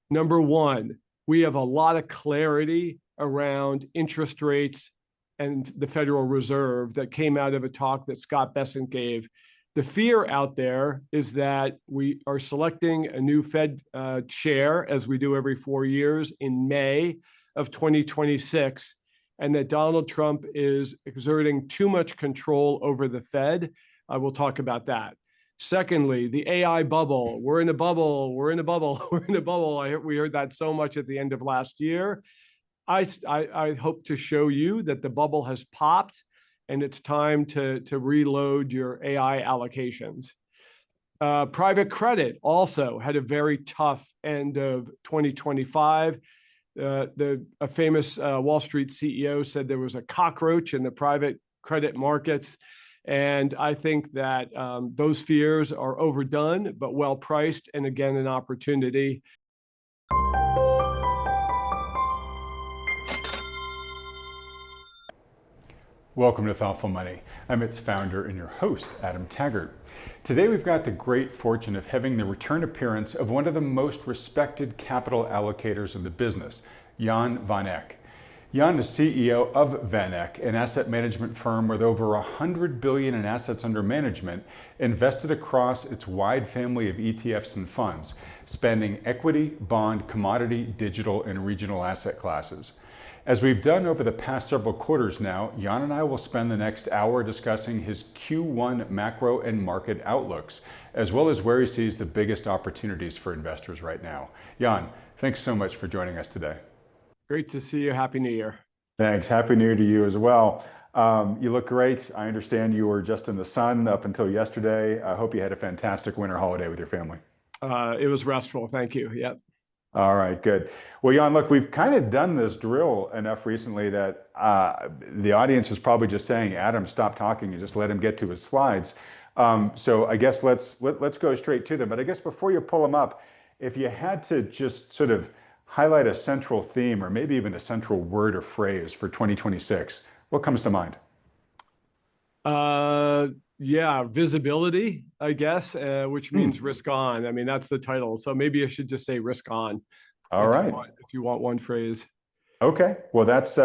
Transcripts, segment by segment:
Number one, we have a lot of clarity around interest rates and the Federal Reserve that came out of a talk that Scott Bessent gave. The fear out there is that we are selecting a new Fed chair, as we do every 4 years, in May of 2026, and that Donald Trump is exerting too much control over the Fed. We'll talk about that. Secondly, the AI bubble. We're in a bubble. We're in a bubble. We're in a bubble. We heard that so much at the end of last year. I hope to show you that the bubble has popped and it's time to reload your AI allocations. Private credit also had a very tough end of 2025. A famous Wall Street CEO said there was a cockroach in the private credit markets. And I think that those fears are overdone, but well priced, and again, an opportunity. Welcome to Thoughtful Money. I'm its founder and your host, Adam Taggart. Today we've got the great fortune of having the return appearance of one of the most respected capital allocators in the business, Jan vanEck. Jan is CEO of vanEck, an asset management firm with over $100 billion in assets under management, invested across its wide family of ETFs and funds, spanning equity, bond, commodity, digital, and regional asset classes. As we've done over the past several quarters now, Jan and I will spend the next hour discussing his Q1 macro and market outlooks, as well as where he sees the biggest opportunities for investors right now. Jan, thanks so much for joining us today. Great to see you. Happy New Year. Thanks. Happy New Year to you as well. You look great. I understand you were just in the sun up until yesterday. I hope you had a fantastic winter holiday with your family. It was restful. Thank you. Yep. All right, good. Well, Jan, look, we've kind of done this drill enough recently that the audience is probably just saying, Adam, stop talking and just let him get to his slides. So I guess let's go straight to them. But I guess before you pull them up, if you had to just sort of highlight a central theme or maybe even a central word or phrase for 2026, what comes to mind? Yeah, visibility, I guess, which means risk on. I mean, that's the title. So maybe I should just say risk on. All right. If you want one phrase. Okay. Well, that's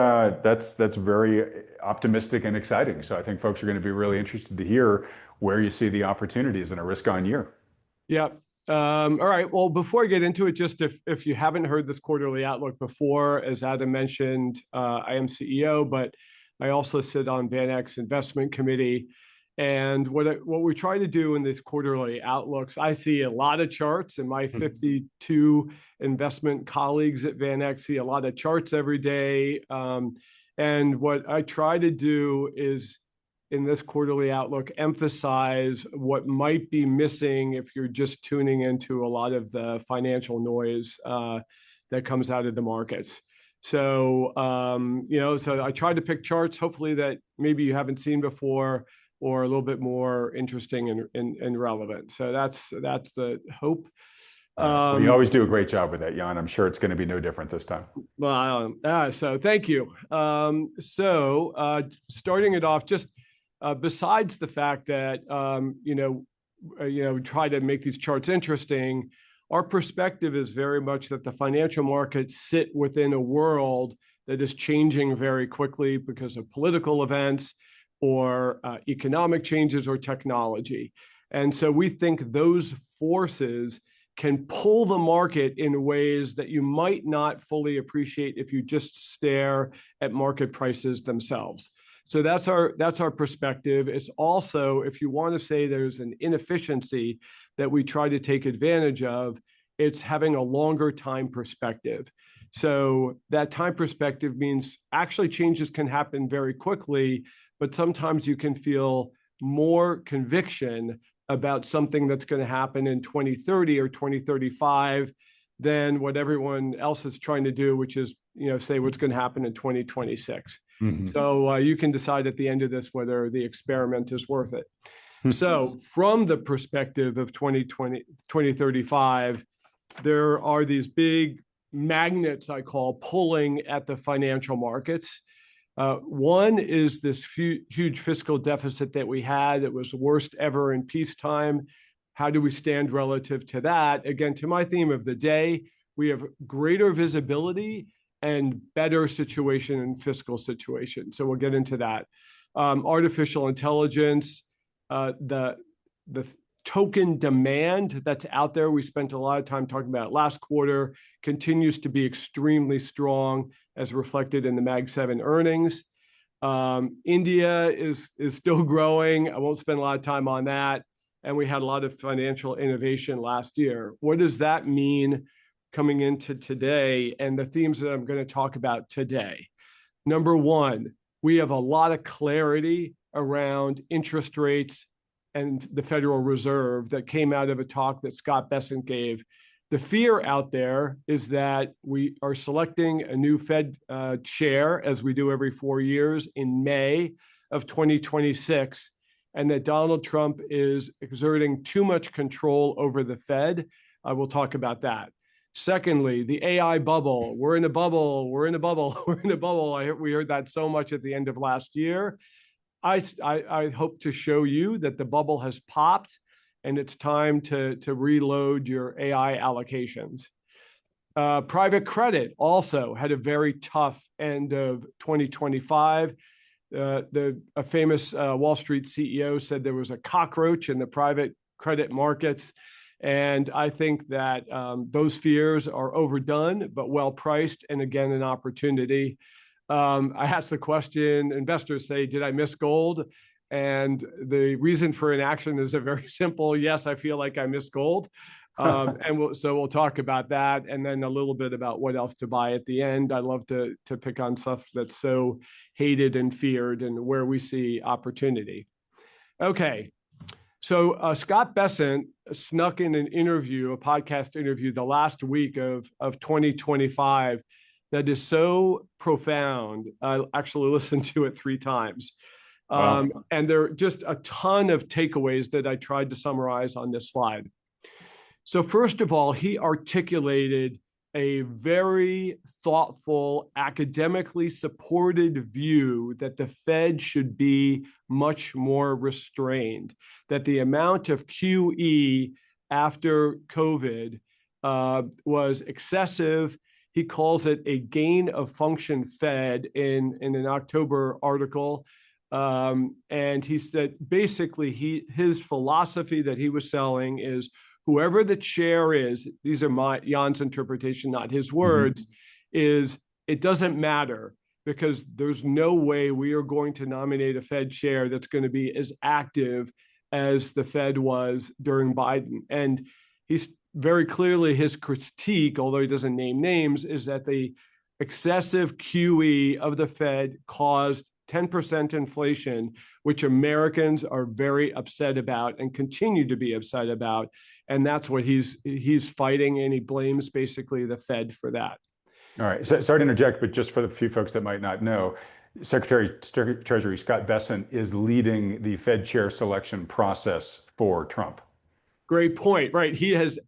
very optimistic and exciting. So I think folks are going to be really interested to hear where you see the opportunities in a risk on year. Yeah. All right. Well, before I get into it, just if you haven't heard this quarterly outlook before, as Adam mentioned, I am CEO, but I also sit on vanEck's investment committee. And what we try to do in these quarterly outlooks, I see a lot of charts, and my 52 investment colleagues at vanEck see a lot of charts every day. And what I try to do is, in this quarterly outlook, emphasize what might be missing if you're just tuning into a lot of the financial noise that comes out of the markets. So, so I tried to pick charts, hopefully that maybe you haven't seen before, or a little bit more interesting and relevant. So that's the hope. Well, you always do a great job with that, Jan. I'm sure it's going to be no different this time. Well, so thank you. Starting it off, just besides the fact that try to make these charts interesting, our perspective is very much that the financial markets sit within a world that is changing very quickly because of political events or economic changes or technology. And so we think those forces can pull the market in ways that you might not fully appreciate if you just stare at market prices themselves. So that's our perspective. It's also, if you want to say there's an inefficiency that we try to take advantage of, it's having a longer time perspective. So that time perspective means actually changes can happen very quickly, but sometimes you can feel more conviction about something that's going to happen in 2030 or 2035 than what everyone else is trying to do, which is, say what's going to happen in 2026. Mm-hmm. So you can decide at the end of this whether the experiment is worth it. So from the perspective of 2035, there are these big magnets, I call, pulling at the financial markets. One is this huge fiscal deficit that we had. It was the worst ever in peacetime. How do we stand relative to that? Again, to my theme of the day, we have greater visibility and better situation in fiscal situation. So we'll get into that. Artificial intelligence, the token demand that's out there, we spent a lot of time talking about it last quarter, continues to be extremely strong as reflected in the Mag 7 earnings. India is still growing. I won't spend a lot of time on that. And we had a lot of financial innovation last year. What does that mean coming into today and the themes that I'm going to talk about today? Number one, we have a lot of clarity around interest rates and the Federal Reserve that came out of a talk that Scott Bessent gave. The fear out there is that we are selecting a new Fed chair, as we do every 4 years, in May of 2026, and that Donald Trump is exerting too much control over the Fed. We'll talk about that. Secondly, the AI bubble. We're in a bubble. We're in a bubble. We're in a bubble. We heard that so much at the end of last year. I hope to show you that the bubble has popped and it's time to reload your AI allocations. Private credit also had a very tough end of 2025. A famous Wall Street CEO said there was a cockroach in the private credit markets. And I think that those fears are overdone, but well priced, and again, an opportunity. I asked the question, investors say, did I miss gold? And the reason for inaction is a very simple, yes, I feel like I missed gold. So we'll talk about that, and then a little bit about what else to buy at the end. I love to pick on stuff that's so hated and feared and where we see opportunity. Okay, so Scott Bessent snuck in an interview, a podcast interview, the last week of 2025 that is so profound. I actually listened to it 3 times. Wow. And there are just a ton of takeaways that I tried to summarize on this slide. So first of all, he articulated a very thoughtful, academically supported view that the Fed should be much more restrained, that the amount of QE after COVID was excessive. He calls it a gain of function Fed in an October article. And he said, basically, his philosophy that he was selling is whoever the chair is, these are Jan's interpretation, not his words, is it doesn't matter because there's no way we are going to nominate a Fed chair that's going to be as active as the Fed was during Biden. And he's very clearly, his critique, although he doesn't name names, is that the excessive QE of the Fed caused 10% inflation, which Americans are very upset about and continue to be upset about. And that's what he's fighting, and he blames basically the Fed for that. All right. So, sorry to interject, but just for the few folks that might not know, Secretary Treasury Scott Bessent is leading the Fed chair selection process for Trump. Great point, right? He's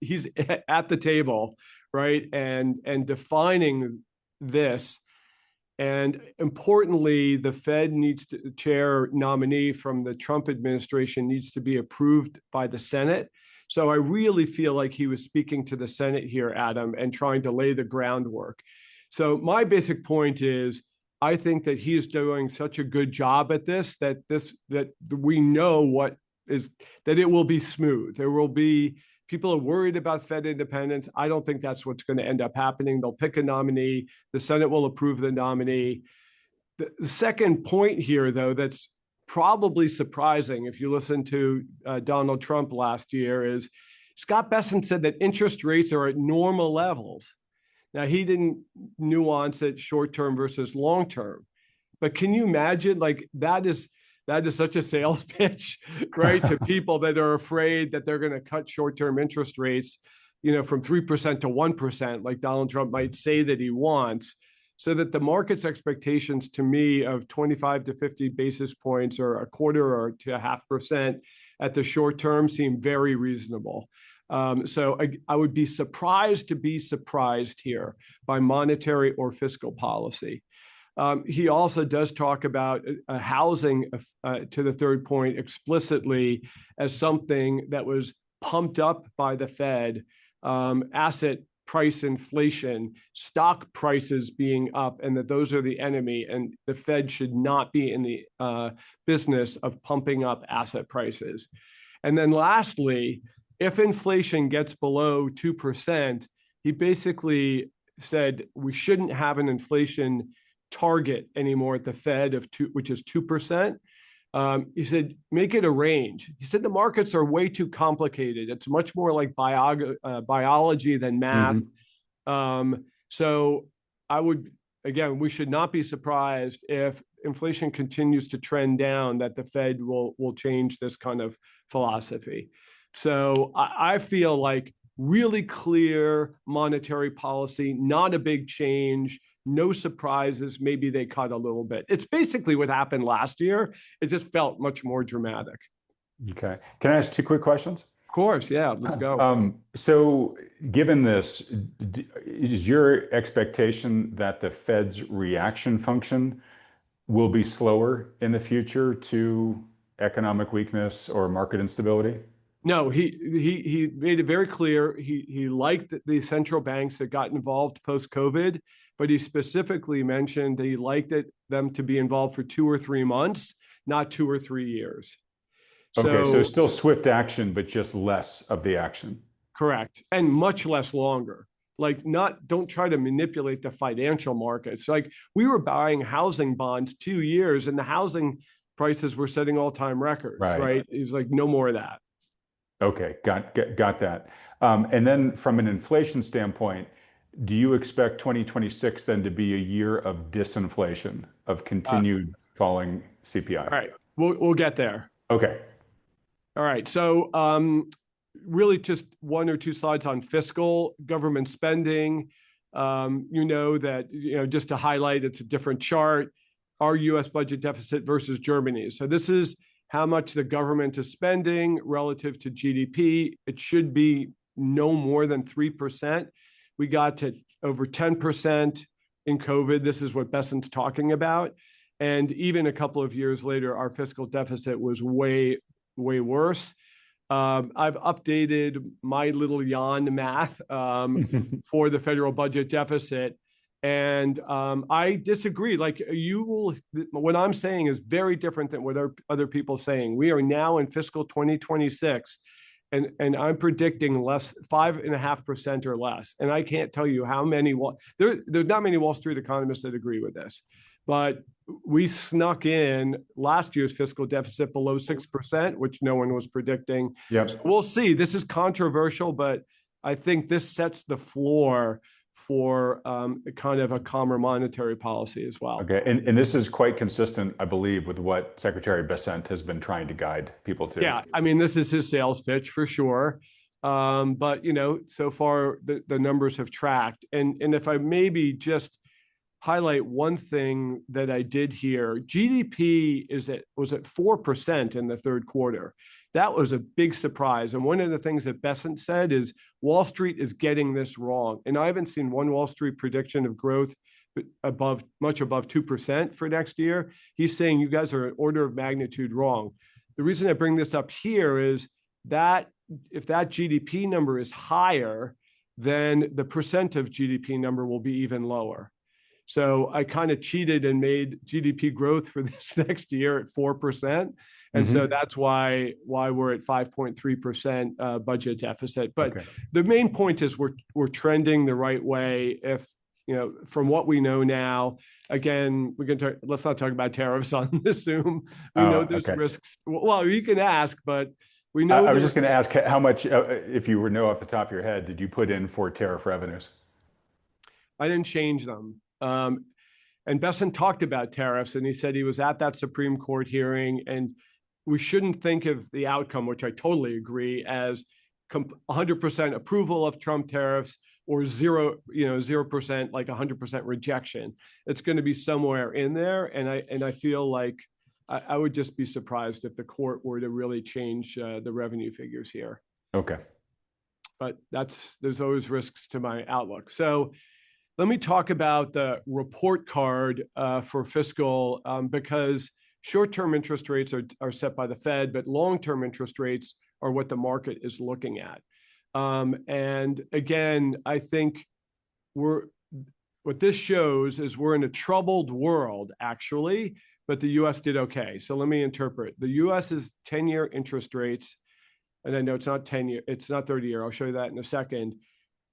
at the table, right, and defining this. And importantly, the Fed chair nominee from the Trump administration needs to be approved by the Senate. So I really feel like he was speaking to the Senate here, Adam, and trying to lay the groundwork. So my basic point is, I think that he is doing such a good job at this that we know that it will be smooth. There will be people are worried about Fed independence. I don't think that's what's going to end up happening. They'll pick a nominee. The Senate will approve the nominee. The second point here, though, that's probably surprising if you listen to Donald Trump last year is Scott Bessent said that interest rates are at normal levels. Now, he didn't nuance it short-term versus long-term. But can you imagine, like, that is such a sales pitch, right? To people that are afraid that they're going to cut short-term interest rates, from 3% to 1%, like Donald Trump might say that he wants, so that the market's expectations to me of 25 to 50 basis points or a quarter or to 0.5% at the short term seem very reasonable. So I would be surprised to be surprised here by monetary or fiscal policy. He also does talk about housing, to the third point, explicitly as something that was pumped up by the Fed. Asset price inflation, stock prices being up, and that those are the enemy, and the Fed should not be in the business of pumping up asset prices. And then lastly, if inflation gets below 2%, he basically said we shouldn't have an inflation target anymore at the Fed of which is 2%. He said, make it a range. He said the markets are way too complicated. It's much more like biology than math. So I would, again, we should not be surprised if inflation continues to trend down, that the Fed will change this kind of philosophy. So I feel like really clear monetary policy, not a big change, no surprises. Maybe they cut a little bit. It's basically what happened last year. It just felt much more dramatic. Okay. Can I ask two quick questions? Of course. Yeah, let's go. So given this, is your expectation that the Fed's reaction function will be slower in the future to economic weakness or market instability? No, he made it very clear. He liked the central banks that got involved post-COVID, but he specifically mentioned that he liked them to be involved for 2 or 3 months, not 2 or 3 years. Okay, so still swift action, but just less of the action. Correct, and much less longer. Like, don't try to manipulate the financial markets. Like, we were buying housing bonds 2 years, and the housing prices were setting all-time records. Right? It was like no more of that. Okay, got that. And then from an inflation standpoint, do you expect 2026 then to be a year of disinflation, of continued falling CPI? All right, we'll get there. Okay. All right, so really just 1 or 2 slides on fiscal government spending. Just to highlight, it's a different chart, our U.S. budget deficit versus Germany's. So this is how much the government is spending relative to GDP. It should be no more than 3%. We got to over 10% in COVID. This is what Besant's talking about. And even a couple of years later, our fiscal deficit was way, way worse. I've updated my little Jan math for the federal budget deficit. And I disagree. Like, what I'm saying is very different than what other people are saying. We are now in fiscal 2026, and I'm predicting 5.5% or less. And I can't tell you how many. There's not many Wall Street economists that agree with this, but we snuck in last year's fiscal deficit below 6%, which no one was predicting. Yep. So we'll see. This is controversial, but I think this sets the floor for kind of a calmer monetary policy as well. Okay, and this is quite consistent, I believe, with what Secretary Besant has been trying to guide people to. Yeah, I mean, this is his sales pitch for sure. But, so far the numbers have tracked. And if I maybe just highlight one thing that I did here, GDP was at 4% in the third quarter. That was a big surprise. And one of the things that Besant said is Wall Street is getting this wrong. And I haven't seen one Wall Street prediction of growth much above 2% for next year. He's saying you guys are an order of magnitude wrong. The reason I bring this up here is that if that GDP number is higher, then the percent of GDP number will be even lower. So I kind of cheated and made GDP growth for this next year at 4%. And so that's why we're at 5.3% budget deficit. But the main point is we're trending the right way. If, from what we know now, again, let's not talk about tariffs on this Zoom. We know there's risks. Well, you can ask, but we know. I was just going to ask how much, if you know off the top of your head, did you put in for tariff revenues? I didn't change them. And Besant talked about tariffs, and he said he was at that Supreme Court hearing, and we shouldn't think of the outcome, which I totally agree, as 100% approval of Trump tariffs or 0%, like 100% rejection. It's going to be somewhere in there, and I feel like I would just be surprised if the court were to really change the revenue figures here. Okay. But there's always risks to my outlook. So let me talk about the report card for fiscal, because short-term interest rates are set by the Fed, but long-term interest rates are what the market is looking at. And again, I think what this shows is we're in a troubled world, actually, but the U.S. did okay. So let me interpret. The U.S.'s 10-year interest rates, and I know it's not 10-year, it's not 30-year, I'll show you that in a second,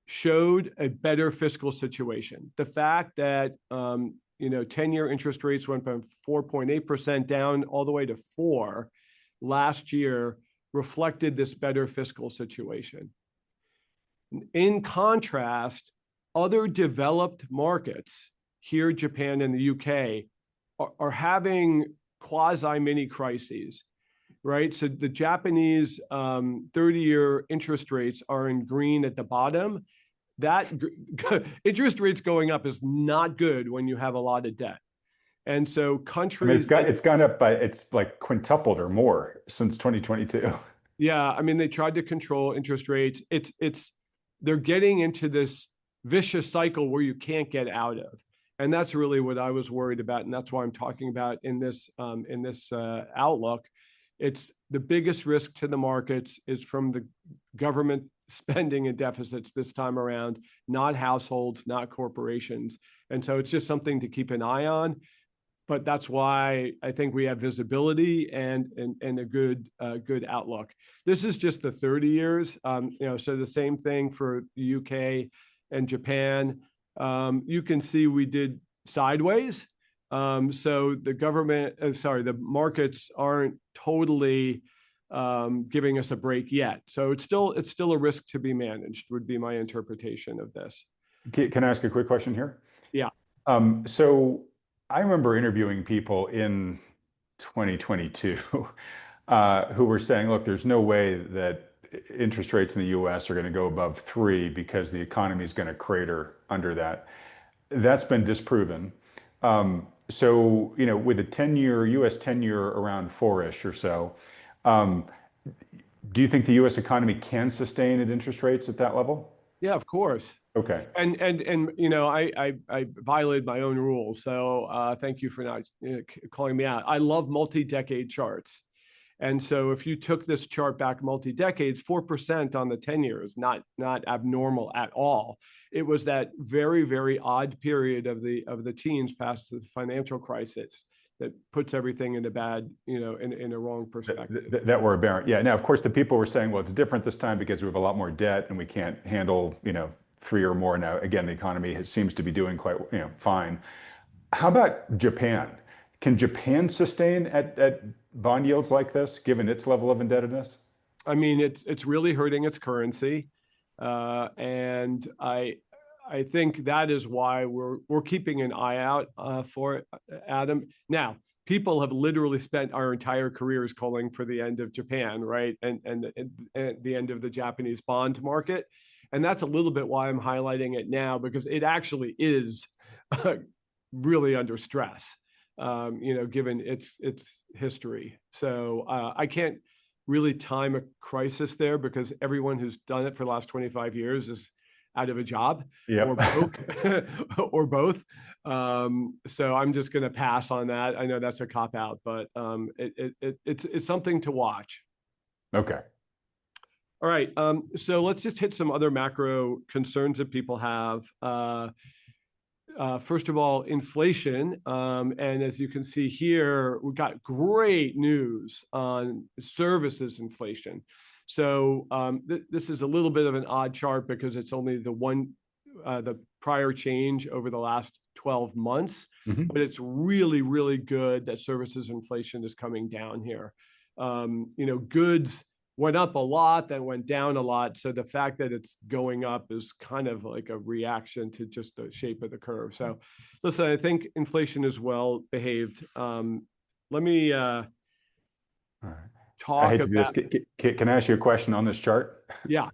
showed a better fiscal situation. The fact that 10-year interest rates went from 4.8% down all the way to 4% last year reflected this better fiscal situation. In contrast, other developed markets, here, Japan and the UK, are having quasi-mini crises, right? So the Japanese 30-year interest rates are in green at the bottom. That interest rates going up is not good when you have a lot of debt. And so countries— it's gone up by, it's like quintupled or more since 2022. Yeah, I mean, they tried to control interest rates. They're getting into this vicious cycle where you can't get out of. And that's really what I was worried about. And that's why I'm talking about in this outlook. It's the biggest risk to the markets is from the government spending and deficits this time around, not households, not corporations. And so it's just something to keep an eye on. But that's why I think we have visibility and a good outlook. This is just the 30 years. So the same thing for the UK and Japan. You can see we did sideways. So the markets aren't totally giving us a break yet. So it's still a risk to be managed, would be my interpretation of this. Can I ask a quick question here? Yeah. So I remember interviewing people in 2022 who were saying, look, there's no way that interest rates in the US are going to go above 3 because the economy is going to crater under that. That's been disproven. So, with a 10-year, US 10-year around 4-ish or so, do you think the US economy can sustain at interest rates at that level? Yeah, of course. Okay. And I violated my own rules. So thank you for not calling me out. I love multi-decade charts. And so if you took this chart back multi-decades, 4% on the 10-year is not abnormal at all. It was that very, very odd period of the teens past the financial crisis that puts everything in a bad, in a wrong perspective. That were aberrant. Yeah. Now, of course, the people were saying, well, it's different this time because we have a lot more debt and we can't handle, 3 or more. Now, again, the economy seems to be doing quite, fine. How about Japan? Can Japan sustain at bond yields like this, given its level of indebtedness? I mean, it's really hurting its currency, and I think that is why we're keeping an eye out for it, Adam. Now, people have literally spent our entire careers calling for the end of Japan, right, and the end of the Japanese bond market, and that's a little bit why I'm highlighting it now, because it actually is really under stress, given its history. So I can't really time a crisis there because everyone who's done it for the last 25 years is out of a job, yep, or broke or both. So I'm just going to pass on that. I know that's a cop out, but it's something to watch. Okay. All right. So let's just hit some other macro concerns that people have. First of all, inflation. And as you can see here, we got great news on services inflation. So this is a little bit of an odd chart because it's only the prior change over the last 12 months, mm-hmm, but it's really, really good that services inflation is coming down here. Goods went up a lot, then went down a lot. So the fact that it's going up is kind of like a reaction to just the shape of the curve. So listen, I think inflation is well behaved. Let me all right. talk about— Can I ask you a question on this chart? Yeah.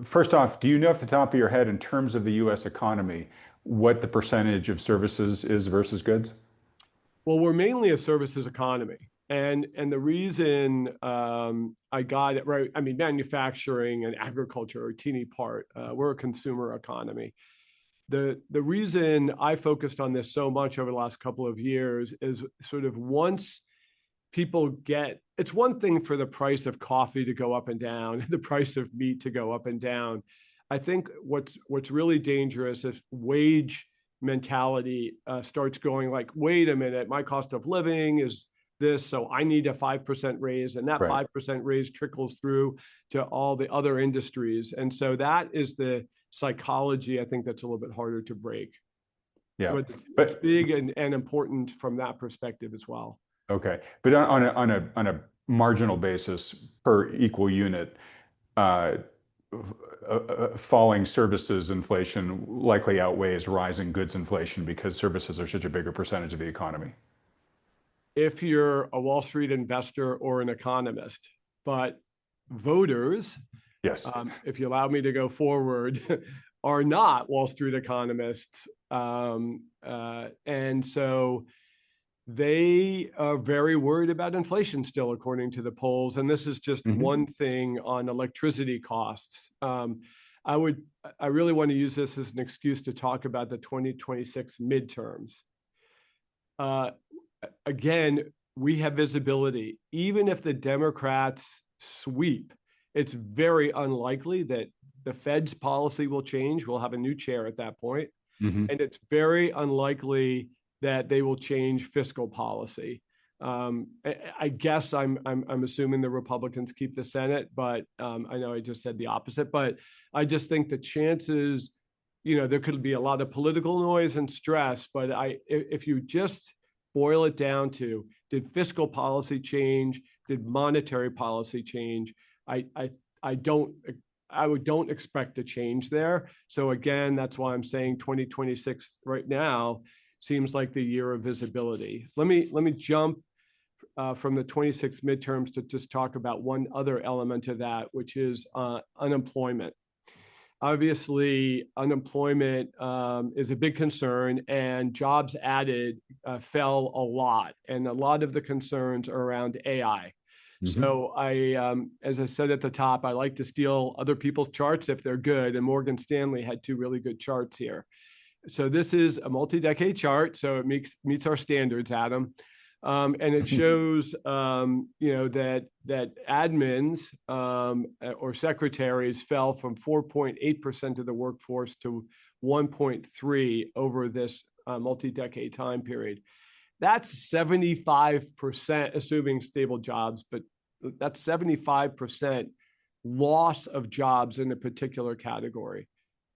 First off, do you know off the top of your head, in terms of the US economy, what the percentage of services is versus goods? Well, we're mainly a services economy. And the reason I got it right, I mean, manufacturing and agriculture are a teeny part. We're a consumer economy. The reason I focused on this so much over the last couple of years is sort of once people get, it's one thing for the price of coffee to go up and down, the price of meat to go up and down. I think what's really dangerous if wage mentality starts going like, wait a minute, my cost of living is this, so I need a 5% raise, and that Right. 5% raise trickles through to all the other industries. And so that is the psychology, I think, that's a little bit harder to break. Yeah. But it's But big and important from that perspective as well. okay. But on a marginal basis per equal unit, uh, falling services inflation likely outweighs rising goods inflation because services are such a bigger percentage of the economy. If you're a Wall Street investor or an economist, but voters, Yes. if you allow me to go forward, are not Wall Street economists. And so they are very worried about inflation still, according to the polls. And this is just one thing on electricity costs. I really want to use this as an excuse to talk about the 2026 midterms. Again, we have visibility. Even if the Democrats sweep, it's very unlikely that the Fed's policy will change. We'll have a new chair at that point. Mm-hmm. And it's very unlikely that they will change fiscal policy. I guess I'm assuming the Republicans keep the Senate, but I know I just said the opposite. But I just think the chances, there could be a lot of political noise and stress. But if you just boil it down to, did fiscal policy change? Did monetary policy change? I don't expect a change there. So again, that's why I'm saying 2026 right now seems like the year of visibility. Let me jump from the 26 midterms to just talk about one other element of that, which is unemployment. Obviously, unemployment is a big concern, and jobs added fell a lot. And a lot of the concerns are around AI. Mm-hmm. So as I said at the top, I like to steal other people's charts if they're good. And Morgan Stanley had two really good charts here. So this is a multi-decade chart, so it meets our standards, Adam. And it shows, that admins or secretaries fell from 4.8% of the workforce to 1.3% over this multi-decade time period. That's 75%, assuming stable jobs, but that's 75% loss of jobs in a particular category.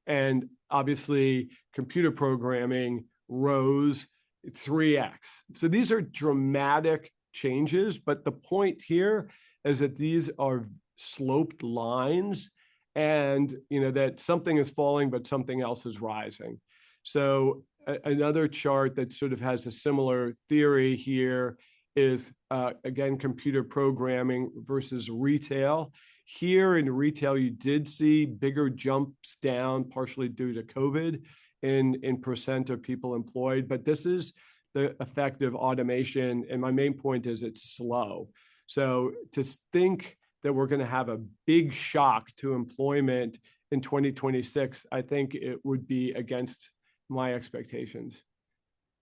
And obviously, computer programming rose 3x. So these are dramatic changes, but the point here is that these are sloped lines, and that something is falling, but something else is rising. So another chart that sort of has a similar theory here is, again, computer programming versus retail. Here in retail, you did see bigger jumps down, partially due to COVID, in percent of people employed. But this is the effect of automation. And my main point is it's slow. So to think that we're going to have a big shock to employment in 2026, I think it would be against my expectations.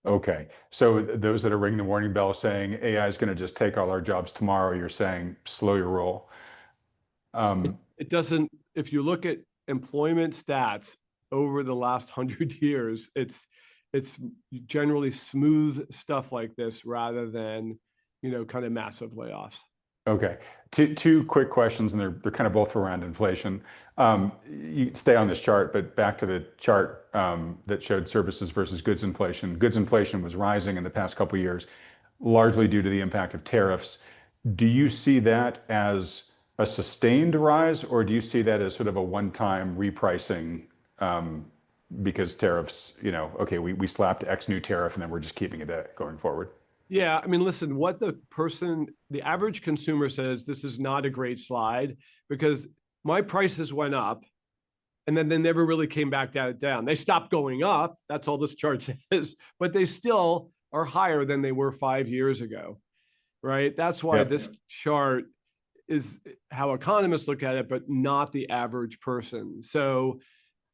Okay. So those that are ringing the warning bell saying AI is going to just take all our jobs tomorrow, you're saying slow your roll. It doesn't, if you look at employment stats over the last 100 years, it's generally smooth stuff like this rather than, kind of massive layoffs. Okay. Two quick questions, and they're kind of both around inflation. You stay on this chart, but back to the chart that showed services versus goods inflation. Goods inflation was rising in the past couple of years, largely due to the impact of tariffs. Do you see that as a sustained rise, or do you see that as sort of a one-time repricing because tariffs, okay, we slapped X new tariff and then we're just keeping it at going forward? Yeah, I mean, listen, what the average consumer says, this is not a great slide because my prices went up and then they never really came back down. They stopped going up. That's all this chart says, but they still are higher than they were 5 years ago, right? That's why this chart is how economists look at it, but not the average person. So,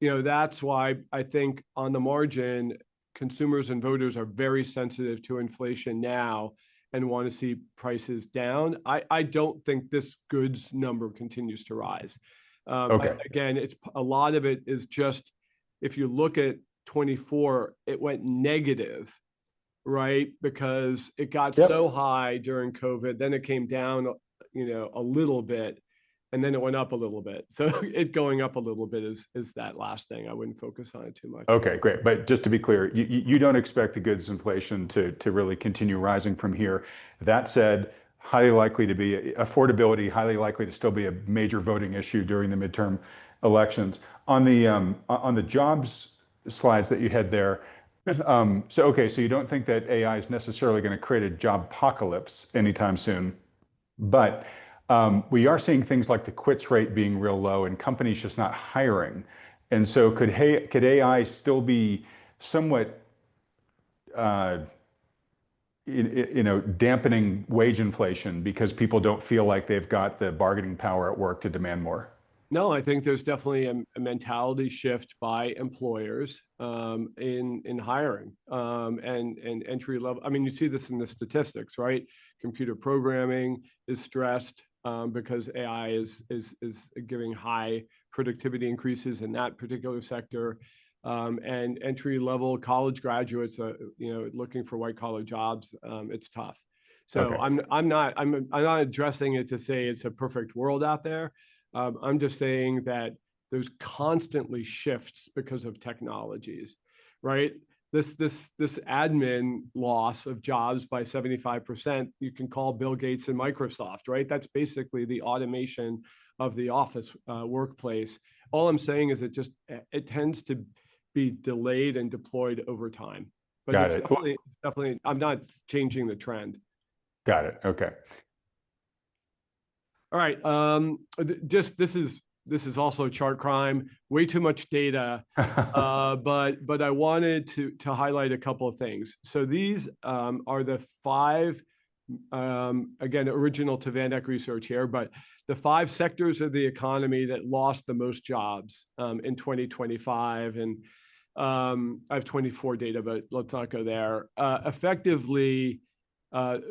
that's why I think on the margin, consumers and voters are very sensitive to inflation now. and want to see prices down. I don't think this goods number continues to rise. Again, it's a lot of it is just, if you look at 24, it went negative, right? Because it got so high during COVID, then it came down, a little bit, and then it went up a little bit. So it going up a little bit is that last thing. I wouldn't focus on it too much. Okay, great. But just to be clear, you don't expect the goods inflation to really continue rising from here. That said, highly likely to be affordability, highly likely to still be a major voting issue during the midterm elections. On the jobs slides that you had there, so you don't think that AI is necessarily going to create a job apocalypse anytime soon, but we are seeing things like the quits rate being real low and companies just not hiring. And so could AI still be somewhat dampening wage inflation because people don't feel like they've got the bargaining power at work to demand more? No, I think there's definitely a mentality shift by employers in hiring and entry level. I mean, you see this in the statistics, right? Computer programming is stressed because AI is giving high productivity increases in that particular sector, and entry level college graduates, looking for white collar jobs. It's tough. So I'm not addressing it to say it's a perfect world out there. I'm just saying that there's constantly shifts because of technologies, right? This admin loss of jobs by 75%, you can call Bill Gates and Microsoft, right? That's basically the automation of the office workplace. All I'm saying is it tends to be delayed and deployed over time. But it's definitely, I'm not changing the trend. Got it. Okay. All right. This is also chart crime. Way too much data, but I wanted to highlight a couple of things. So these are the 5, again, original to vanEck research here, but the 5 sectors of the economy that lost the most jobs in 2025, and I have 24 data, but let's not go there. Effectively.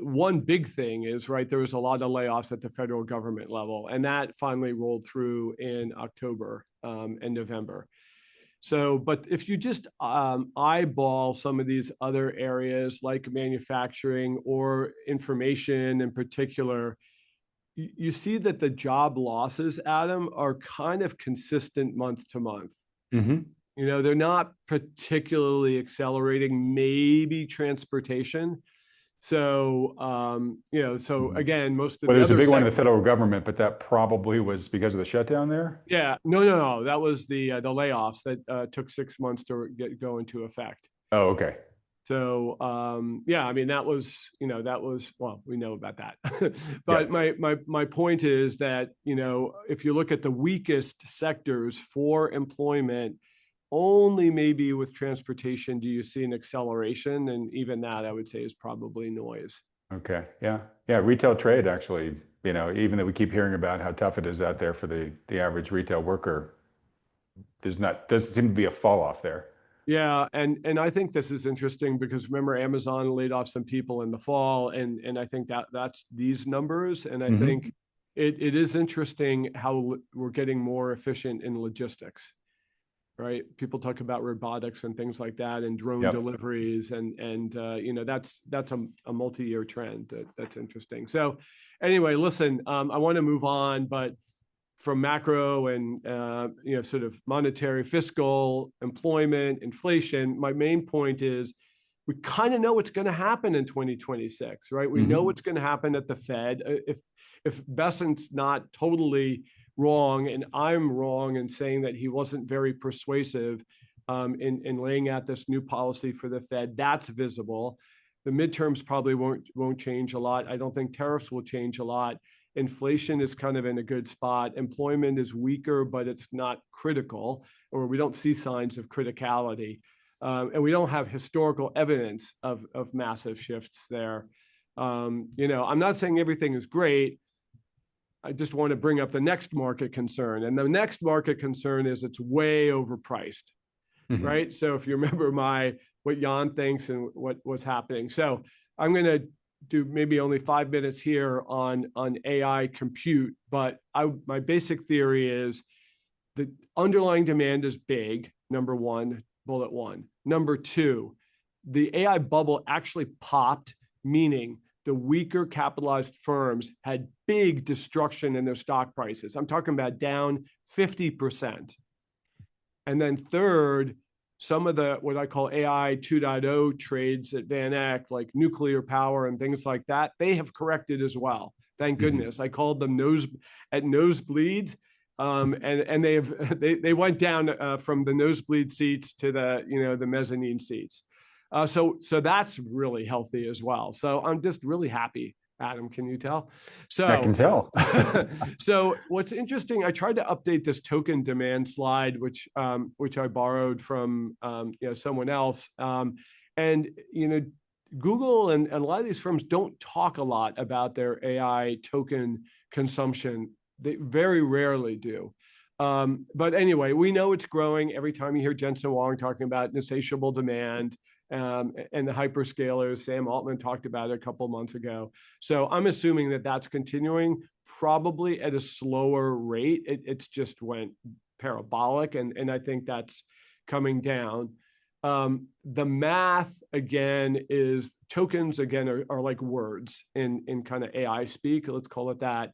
One big thing is, right, there was a lot of layoffs at the federal government level, and that finally rolled through in October and November. So, but if you just eyeball some of these other areas like manufacturing or information in particular, you see that the job losses, Adam, are kind of consistent month to month. Mm-hmm. They're not particularly accelerating, maybe transportation. So, again, most of the there's a big one in the federal government, but that probably was because of the shutdown there? Yeah, no. That was the layoffs that took 6 months to go into effect. Oh, okay. So, I mean, that was, well, we know about that. But my point is that, if you look at the weakest sectors for employment, only maybe with transportation do you see an acceleration, and even that I would say is probably noise. Okay, yeah. Retail trade actually, even though we keep hearing about how tough it is out there for the average retail worker, doesn't seem to be a fall off there. Yeah, and I think this is interesting because remember Amazon laid off some people in the fall, and I think that's these numbers, and I think it is interesting how we're getting more efficient in logistics. Right, people talk about robotics and things like that, and drone deliveries, and that's a multi-year trend that's interesting. So, anyway, listen, I want to move on, but from macro and sort of monetary, fiscal, employment, inflation, my main point is we kind of know what's going to happen in 2026, right? We know what's going to happen at the Fed. If Bessent's not totally wrong, and I'm wrong in saying that he wasn't very persuasive in laying out this new policy for the Fed, that's visible. The midterms probably won't change a lot. I don't think tariffs will change a lot. Inflation is kind of in a good spot. Employment is weaker, but it's not critical, or we don't see signs of criticality. And we don't have historical evidence of massive shifts there. I'm not saying everything is great. I just want to bring up the next market concern. And the next market concern is it's way overpriced, right? So if you remember what Jan thinks and what's happening. So I'm going to do maybe only 5 minutes here on AI compute, but my basic theory is the underlying demand is big, number one, bullet one. Number two, the AI bubble actually popped, meaning the weaker capitalized firms had big destruction in their stock prices. I'm talking about down 50%. And then third, some of the what I call AI 2.0 trades at VanEck, like nuclear power and things like that, they have corrected as well. Thank goodness. I called them nosebleeds. And they went down from the nosebleed seats to the mezzanine seats. So that's really healthy as well. So I'm just really happy. Adam, can you tell? So I can tell. So what's interesting, I tried to update this token demand slide, which I borrowed from someone else, and Google and a lot of these firms don't talk a lot about their AI token consumption. They very rarely do. But anyway, we know it's growing every time you hear Jensen Huang talking about insatiable demand. And the hyperscalers, Sam Altman talked about it a couple of months ago. So I'm assuming that that's continuing, probably at a slower rate. It's just went parabolic, and I think that's coming down. The math, again, is tokens, again, are like words in kind of AI speak, let's call it that.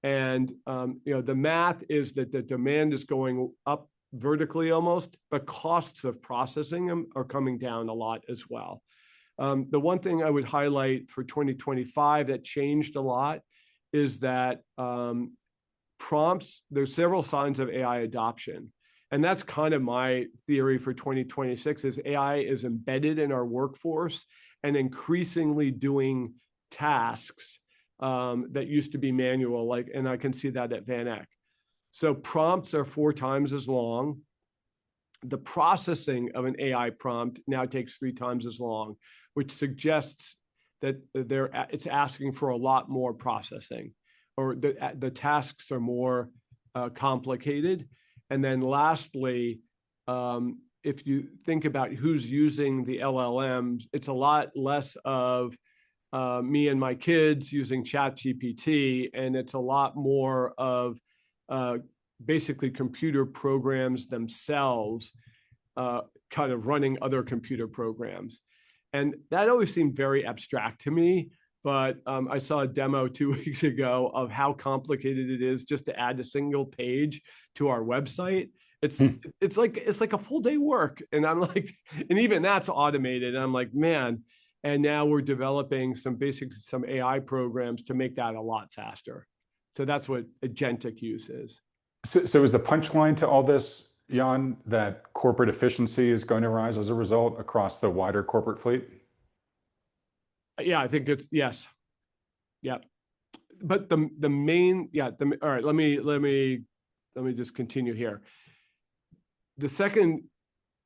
And the math is that the demand is going up vertically almost, but costs of processing them are coming down a lot as well. The one thing I would highlight for 2025 that changed a lot is that prompts, there's several signs of AI adoption. And that's kind of my theory for 2026 is AI is embedded in our workforce and increasingly doing tasks that used to be manual, and I can see that at VanEck. So prompts are 4 times as long. The processing of an AI prompt now takes 3 times as long, which suggests that it's asking for a lot more processing, or the tasks are more complicated. And then lastly, if you think about who's using the LLMs, it's a lot less of me and my kids using ChatGPT, and it's a lot more of basically computer programs themselves kind of running other computer programs. And that always seemed very abstract to me, but I saw a demo 2 weeks ago of how complicated it is just to add a single page to our website. It's like a full day work. And I'm like, and even that's automated. And I'm like, man. And now we're developing some AI programs to make that a lot faster. So that's what agentic use is. So is the punchline to all this, Jan, that corporate efficiency is going to rise as a result across the wider corporate fleet? Yeah, I think it's yes. Yeah. But the main, all right, let me just continue here. The second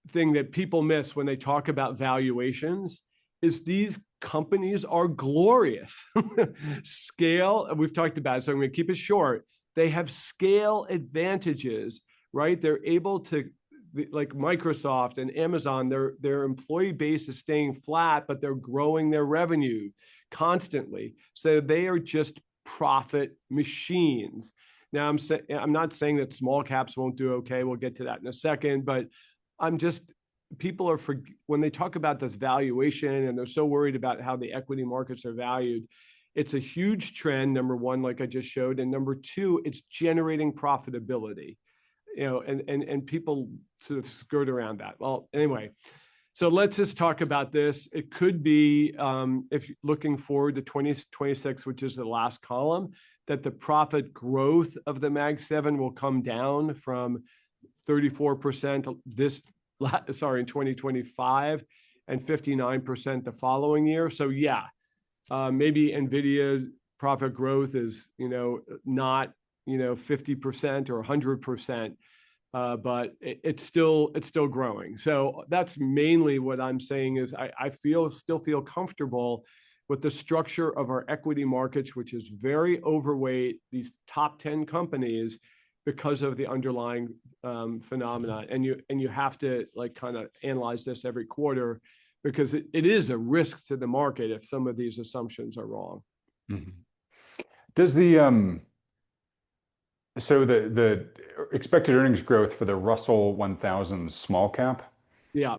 thing that people miss when they talk about valuations is these companies are glorious. Scale, we've talked about it, so I'm going to keep it short. They have scale advantages, right? They're able to, like Microsoft and Amazon, their employee base is staying flat, but they're growing their revenue constantly. So they are just profit machines. Now, I'm not saying that small caps won't do okay. We'll get to that in a second, but people are, when they talk about this valuation and they're so worried about how the equity markets are valued, it's a huge trend, number one, like I just showed. And number two, it's generating profitability, and people sort of skirt around that. Well, anyway, so let's just talk about this. It could be, if you're looking forward to 2026, which is the last column, that the profit growth of the Mag 7 will come down from 34% in 2025 and 59% the following year. So yeah, maybe NVIDIA profit growth is, not, 50% or 100%, but it's still growing. So that's mainly what I'm saying is I still feel comfortable with the structure of our equity markets, which is very overweight these top 10 companies because of the underlying phenomena. And you have to kind of analyze this every quarter because it is a risk to the market if some of these assumptions are wrong. Mm-hmm. Does the so the expected earnings growth for the Russell 1000 small cap, Yeah.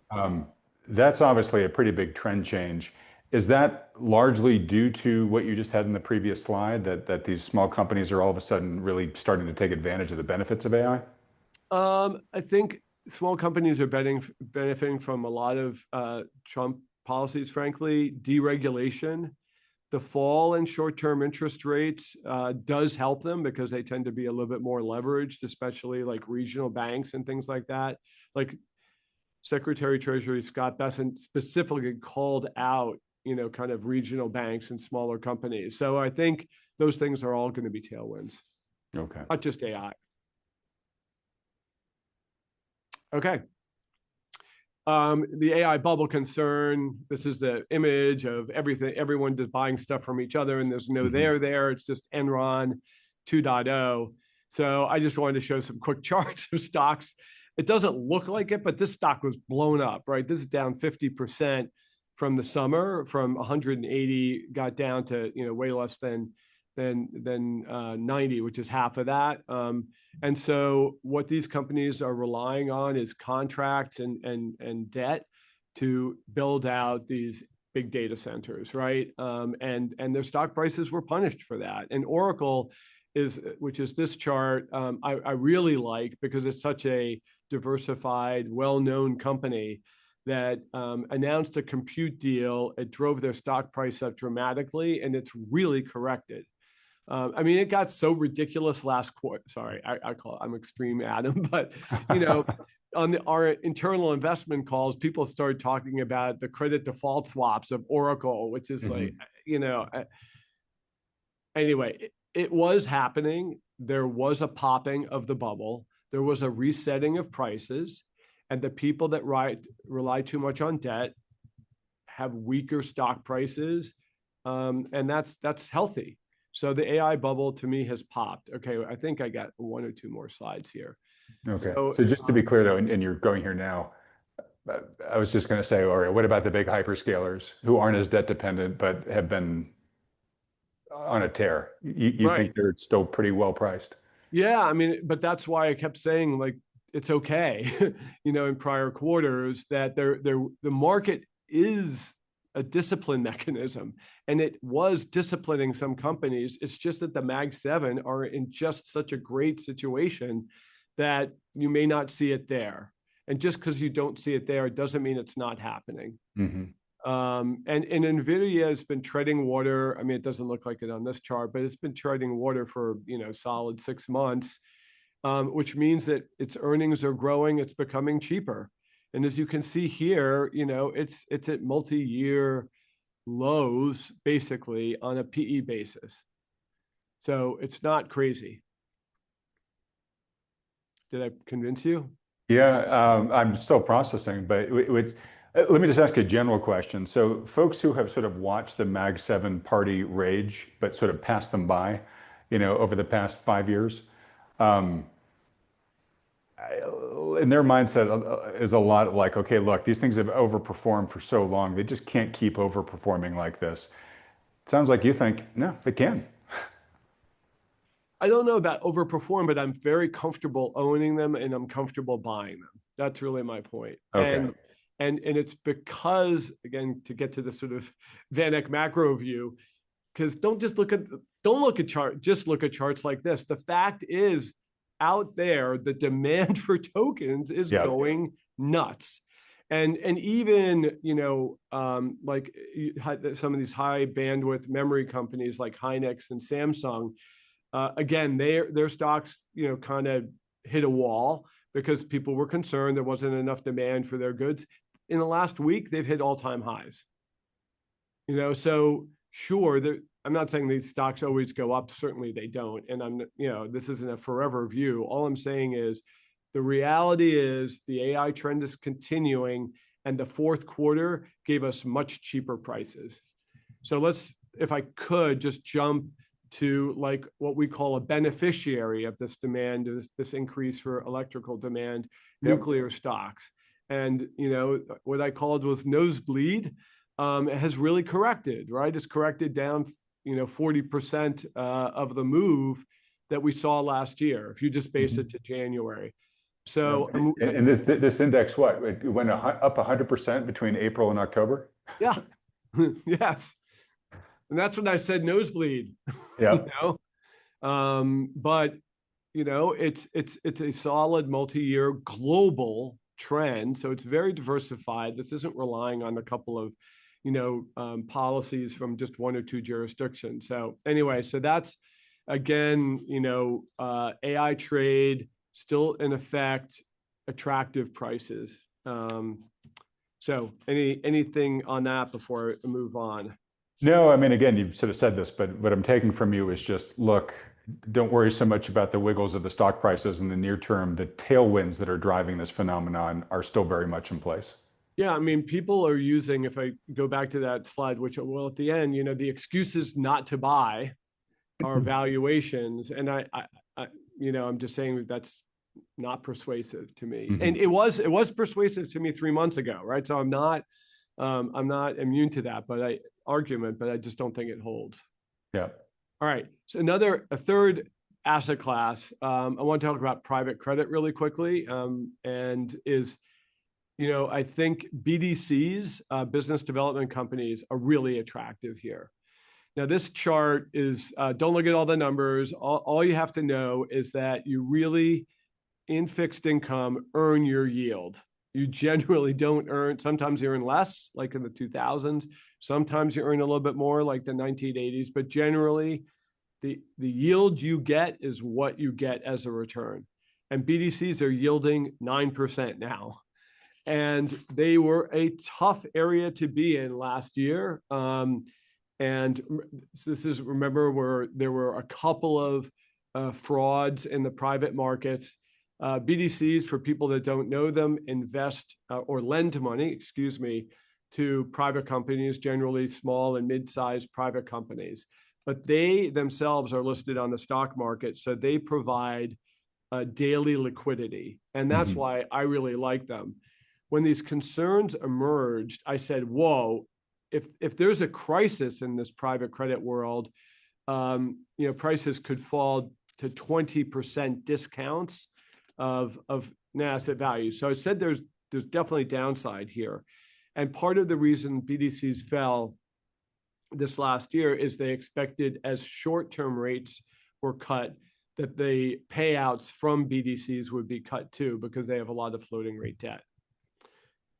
that's obviously a pretty big trend change. Is that largely due to what you just had in the previous slide, that these small companies are all of a sudden really starting to take advantage of the benefits of AI? I think small companies are benefiting from a lot of Trump policies, frankly. Deregulation, the fall in short-term interest rates does help them because they tend to be a little bit more leveraged, especially like regional banks and things like that. Like Secretary of Treasury Scott Bessent specifically called out, kind of regional banks and smaller companies. So I think those things are all going to be tailwinds. Okay. Not just AI. Okay. The AI bubble concern, this is the image of everything, everyone just buying stuff from each other, and there's no there. It's just Enron 2.0. So I just wanted to show some quick charts of stocks. It doesn't look like it, but this stock was blown up, right? This is down 50% from the summer, from 180, got down to, way less than 90, which is half of that. And so what these companies are relying on is contracts and debt to build out these big data centers, right? And their stock prices were punished for that. And Oracle which is this chart, I really like because it's such a diversified, well-known company that announced a compute deal. It drove their stock price up dramatically, and it's really corrected. I mean, it got so ridiculous last quarter. Sorry, I'm extreme, Adam, but on our internal investment calls, people started talking about the credit default swaps of Oracle, which is like, anyway, it was happening. There was a popping of the bubble. There was a resetting of prices, and the people that rely too much on debt have weaker stock prices, and that's healthy. So the AI bubble to me has popped. Okay, I think I got one or two more slides here. Okay. So just to be clear though, and you're going here now, I was just going to say, all right, what about the big hyperscalers who aren't as debt dependent but have been on a tear? You think they're still pretty well priced? Yeah, I mean, but that's why I kept saying like it's okay, in prior quarters that the market is a discipline mechanism, and it was disciplining some companies. It's just that the Mag 7 are in just such a great situation that you may not see it there. And just because you don't see it there doesn't mean it's not happening. And NVIDIA has been treading water. I mean, it doesn't look like it on this chart, but it's been treading water for, solid 6 months, which means that its earnings are growing. It's becoming cheaper. And as you can see here, it's at multi-year lows, basically, on a PE basis. So it's not crazy. Did I convince you? Yeah, I'm still processing, but let me just ask a general question. So folks who have sort of watched the Mag 7 party rage, but sort of passed them by, over the past 5 years, in their mindset is a lot like, okay, look, these things have overperformed for so long. They just can't keep overperforming like this. It sounds like you think, no, they can. I don't know about overperform, but I'm very comfortable owning them and I'm comfortable buying them. That's really my point. Okay. And it's because, again, to get to the sort of vanEck macro view, because don't look at charts like this. The fact is, out there, the demand for tokens is going nuts. And even, like some of these high bandwidth memory companies like Hynix and Samsung, again, their stocks, kind of hit a wall because people were concerned there wasn't enough demand for their goods. In the last week, they've hit all-time highs. So sure, I'm not saying these stocks always go up. Certainly they don't. And this isn't a forever view. All I'm saying is the reality is the AI trend is continuing, and the fourth quarter gave us much cheaper prices. So let's, if I could, just jump to like what we call a beneficiary of this demand, this increase for electrical demand, nuclear stocks. and what I called was nosebleed, has really corrected, right? It's corrected down 40% of the move that we saw last year, if you just base it to January. So, and this index, what, it went up 100% between April and October? Yeah, yes, and that's when I said nosebleed. Yeah. But it's a solid multi-year global trend, so it's very diversified. This isn't relying on a couple of policies from just one or two jurisdictions. So anyway, so that's again, AI trade still in effect, attractive prices. So anything on that before I move on? No, I mean, again, you've sort of said this, but what I'm taking from you is just, look, don't worry so much about the wiggles of the stock prices in the near term. The tailwinds that are driving this phenomenon are still very much in place. Yeah, I mean, people are using, if I go back to that slide, which I will at the end, the excuses not to buy are valuations. And I'm just saying that's not persuasive to me. And it was persuasive to me 3 months ago, right? So I'm not immune to that, but I just don't think it holds. Yeah. All right. So a third asset class, I want to talk about private credit really quickly, and is, I think BDCs, business development companies, are really attractive here. Now, this chart is, don't look at all the numbers. All you have to know is that you really, in fixed income, earn your yield. You generally don't earn, sometimes you earn less, like in the 2000s. Sometimes you earn a little bit more, like the 1980s. But generally, the yield you get is what you get as a return. And BDCs are yielding 9% now. And they were a tough area to be in last year. And this is, remember, where there were a couple of frauds in the private markets. BDCs, for people that don't know them, invest or lend money, to private companies, generally small and mid-sized private companies. But they themselves are listed on the stock market, so they provide daily liquidity. And that's why I really like them. When these concerns emerged, I said, whoa, if there's a crisis in this private credit world, prices could fall to 20% discounts of net asset value. So I said there's definitely downside here. And part of the reason BDCs fell this last year is they expected, as short-term rates were cut, that the payouts from BDCs would be cut too, because they have a lot of floating rate debt.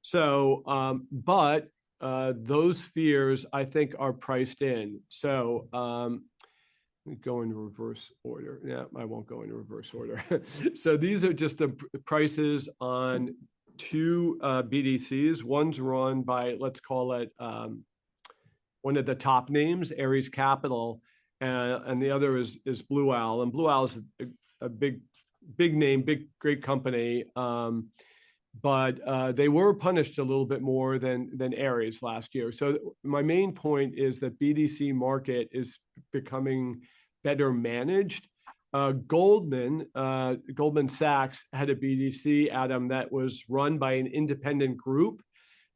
So, but those fears, I think, are priced in. So let me go in reverse order. Yeah, I won't go in reverse order. So these are just the prices on two BDCs. One's run by, let's call it, one of the top names, Ares Capital, and the other is Blue Owl. And Blue Owl is a big name, great company. But they were punished a little bit more than Ares last year. So my main point is that BDC market is becoming better managed. Goldman Sachs had a BDC, Adam, that was run by an independent group,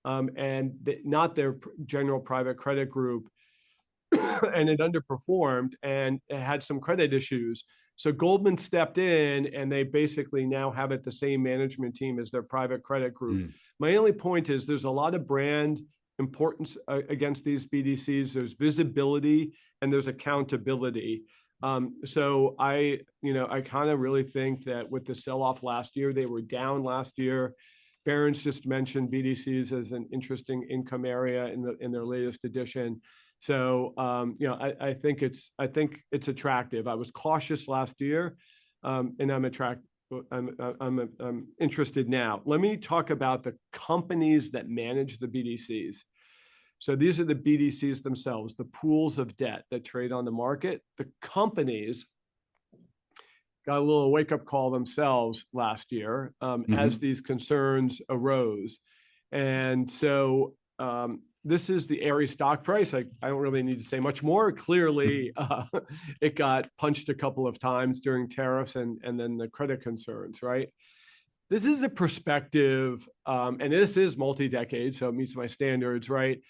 and not their general private credit group. And it underperformed and it had some credit issues. So Goldman stepped in, and they basically now have it the same management team as their private credit group. My only point is there's a lot of brand importance against these BDCs. There's visibility and there's accountability. So I kind of really think that with the sell-off last year, they were down last year. Barron's just mentioned BDCs as an interesting income area in their latest edition. So I think it's attractive. I was cautious last year, and I'm interested now. Let me talk about the companies that manage the BDCs. So these are the BDCs themselves, the pools of debt that trade on the market. The companies got a little wake-up call themselves last year as these concerns arose. And so this is the Ares stock price. I don't really need to say much more. Clearly, it got punched a couple of times during tariffs and then the credit concerns, right? This is a perspective, and this is multi-decade, so it meets my standards, right?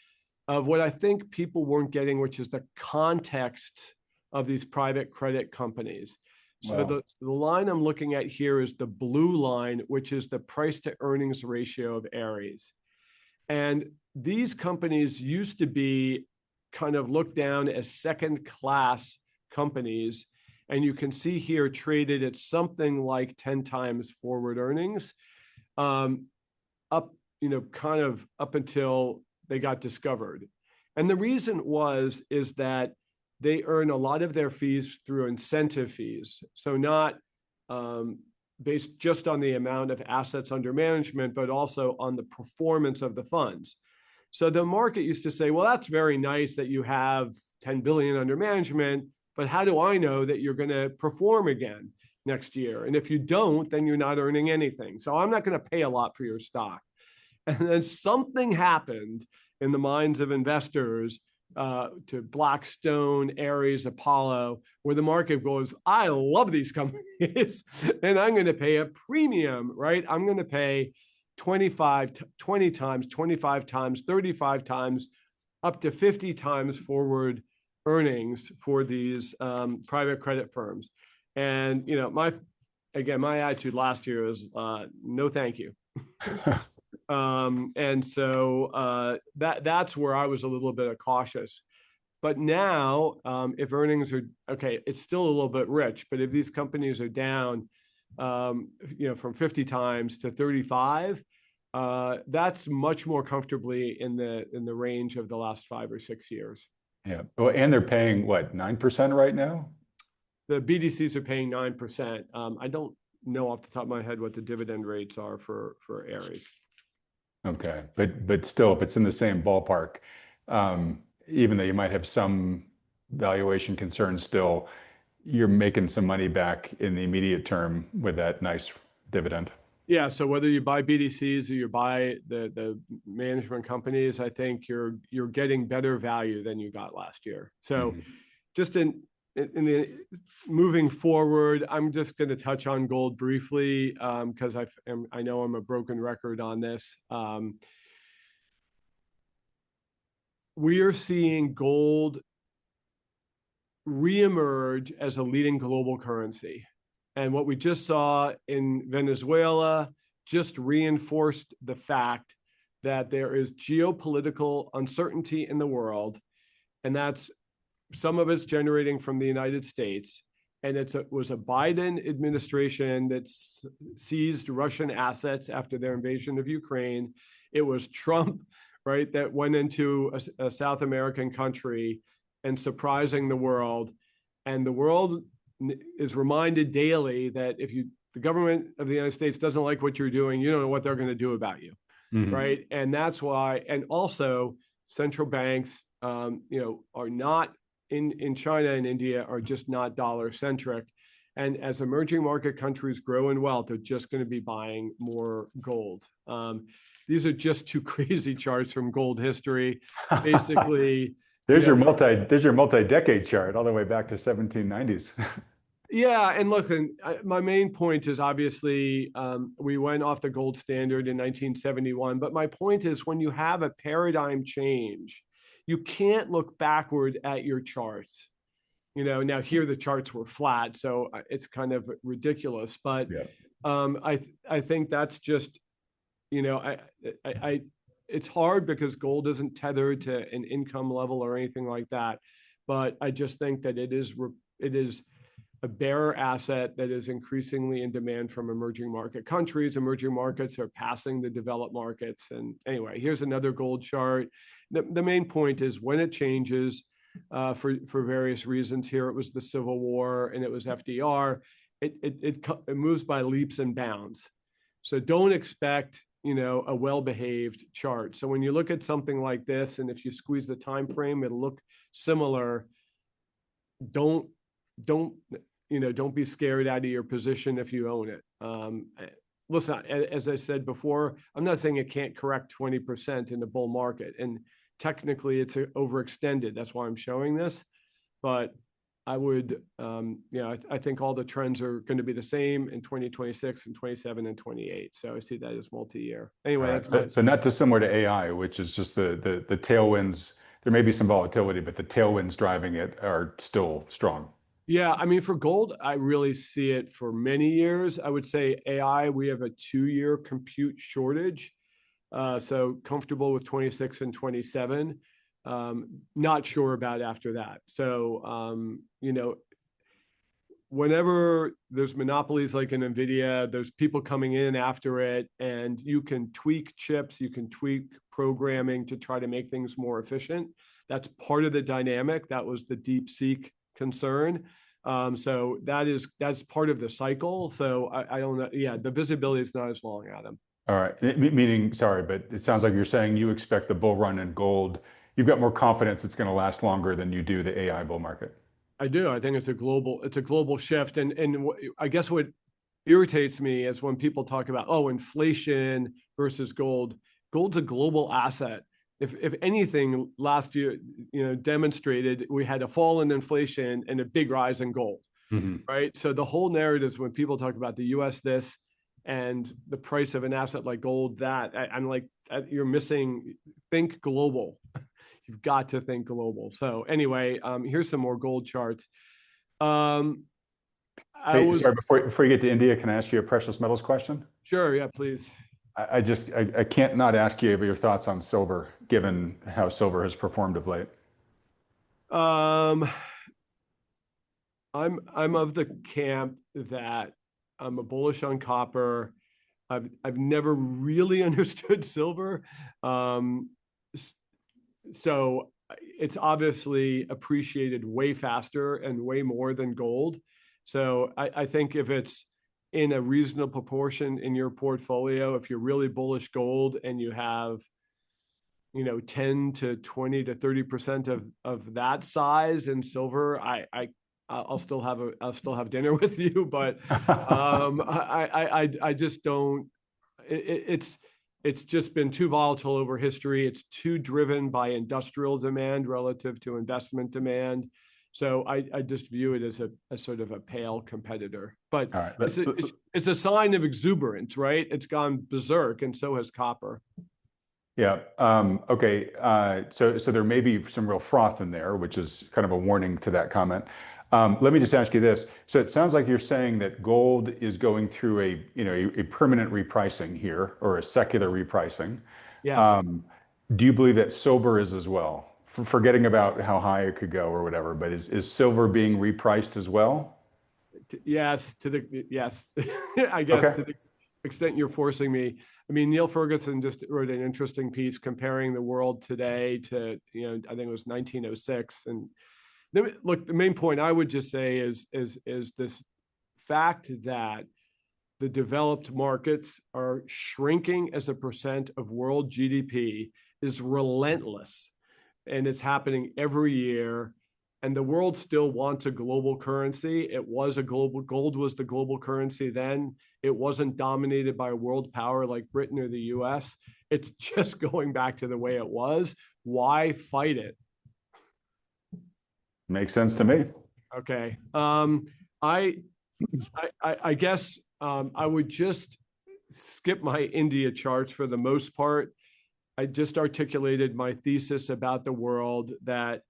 Of what I think people weren't getting, which is the context of these private credit companies. So Wow. the line I'm looking at here is the blue line, which is the price to earnings ratio of Ares. And these companies used to be kind of looked down as second class companies. And you can see here traded at something like 10 times forward earnings, up, kind of up until they got discovered. And the reason is that they earn a lot of their fees through incentive fees. So not based just on the amount of assets under management, but also on the performance of the funds. So the market used to say, well, that's very nice that you have 10 billion under management, but how do I know that you're going to perform again next year? And if you don't, then you're not earning anything. So I'm not going to pay a lot for your stock. And then something happened in the minds of investors, to Blackstone, Ares, Apollo, where the market goes, I love these companies and I'm going to pay a premium, right? I'm going to pay 20 times, 25 times, 35 times, up to 50 times forward earnings for these private credit firms. And, my attitude last year was no, thank you. And so that's where I was a little bit cautious. But now, if earnings are okay, it's still a little bit rich. But if these companies are down, from 50 times to 35, that's much more comfortably in the range of the last 5 or 6 years. Yeah. Well, and they're paying what, 9% right now? The BDCs are paying 9%. I don't know off the top of my head what the dividend rates are for Ares. Okay, but still, if it's in the same ballpark, even though you might have some valuation concerns still, you're making some money back in the immediate term with that nice dividend. Yeah, so whether you buy BDCs or you buy the management companies, I think you're getting better value than you got last year. So just in the moving forward, I'm just going to touch on gold briefly, because I know I'm a broken record on this. We are seeing gold reemerge as a leading global currency. And what we just saw in Venezuela just reinforced the fact that there is geopolitical uncertainty in the world, and that's some of it's generating from the United States. And it was a Biden administration that seized Russian assets after their invasion of Ukraine. It was Trump, right, that went into a South American country and surprising the world. And the world is reminded daily that if the government of the United States doesn't like what you're doing, you don't know what they're going to do about you, right? And that's why, and also central banks, are not in China and India are just not dollar centric. And as emerging market countries grow in wealth, they're just going to be buying more gold. These are just two crazy charts from gold history. Basically, there's your multi-decade chart all the way back to 1790s. Yeah, and look, my main point is obviously we went off the gold standard in 1971, but my point is when you have a paradigm change, you can't look backward at your charts. Now here the charts were flat, so it's kind of ridiculous. But I think that's just, it's hard because gold isn't tethered to an income level or anything like that. But I just think that it is a bearer asset that is increasingly in demand from emerging market countries. Emerging markets are passing the developed markets. And anyway, here's another gold chart. The main point is when it changes for various reasons, here it was the Civil War and it was FDR, it moves by leaps and bounds. So don't expect, a well-behaved chart. So when you look at something like this, and if you squeeze the time frame, it'll look similar. Don't be scared out of your position if you own it. Listen, as I said before, I'm not saying it can't correct 20% in the bull market, and technically it's overextended. That's why I'm showing this. But I would, I think all the trends are going to be the same in 2026 and 27 and 28. So I see that as multi-year. Anyway, All right. that's my. So not dissimilar to AI, which is just the tailwinds. There may be some volatility, but the tailwinds driving it are still strong. Yeah, I mean, for gold, I really see it for many years. I would say AI, we have a 2-year compute shortage. So comfortable with 26 and 27. Not sure about after that. So, whenever there's monopolies like in NVIDIA, there's people coming in after it, and you can tweak chips, you can tweak programming to try to make things more efficient. That's part of the dynamic. That was the DeepSeek concern. So that's part of the cycle. So I don't know. Yeah, the visibility is not as long, Adam. All right. Meaning, sorry, but it sounds like you're saying you expect the bull run in gold. You've got more confidence it's going to last longer than you do the AI bull market. I do. I think it's a global shift. And I guess what irritates me is when people talk about, oh, inflation versus gold. Gold's a global asset. If anything, last year, demonstrated we had a fall in inflation and a big rise in gold, right? So the whole narrative is when people talk about the U.S. this and the price of an asset like gold, I'm like, you're missing. Think global. You've got to think global. So anyway, here's some more gold charts. Sorry, before you get to India, can I ask you a precious metals question? Sure, yeah, please. I can't not ask you your thoughts on silver, given how silver has performed of late. I'm of the camp that I'm a bullish on copper. I've never really understood silver. So it's obviously appreciated way faster and way more than gold. So I think if it's in a reasonable proportion in your portfolio, if you're really bullish gold and you have, 10 to 20 to 30% of that size in silver, I'll still have dinner with you, but I just don't. It's just been too volatile over history. It's too driven by industrial demand relative to investment demand. So I just view it as a sort of a pale competitor. But All right, it's a sign of exuberance, right? It's gone berserk, and so has copper. Yeah. Okay. So there may be some real froth in there, which is kind of a warning to that comment. Let me just ask you this. So it sounds like you're saying that gold is going through a permanent repricing here, or a secular repricing. Yes. Do you believe that silver is as well? Forgetting about how high it could go or whatever, but is silver being repriced as well? Yes. I guess Okay. to the extent you're forcing me. I mean, Neil Ferguson just wrote an interesting piece comparing the world today to, I think it was 1906. And look, the main point I would just say is this fact that the developed markets are shrinking as a percent of world GDP is relentless. And it's happening every year. And the world still wants a global currency. Gold was the global currency then. It wasn't dominated by a world power like Britain or the US. It's just going back to the way it was. Why fight it? Makes sense to me. Okay. I guess I would just skip my India charts for the most part. I just articulated my thesis about the world that,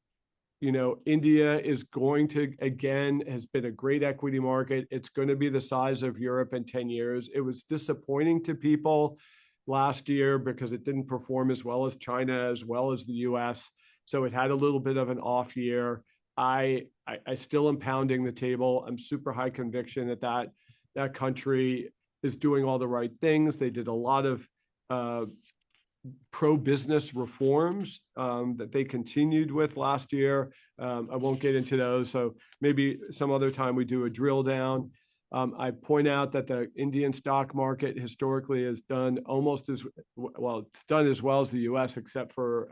India is going to, again, has been a great equity market. It's going to be the size of Europe in 10 years. It was disappointing to people last year because it didn't perform as well as China, as well as the US. So it had a little bit of an off year. I still am pounding the table. I'm super high conviction that country is doing all the right things. They did a lot of pro-business reforms that they continued with last year. I won't get into those. So maybe some other time we do a drill down. I point out that the Indian stock market historically has done almost as well. It's done as well as the U.S. except for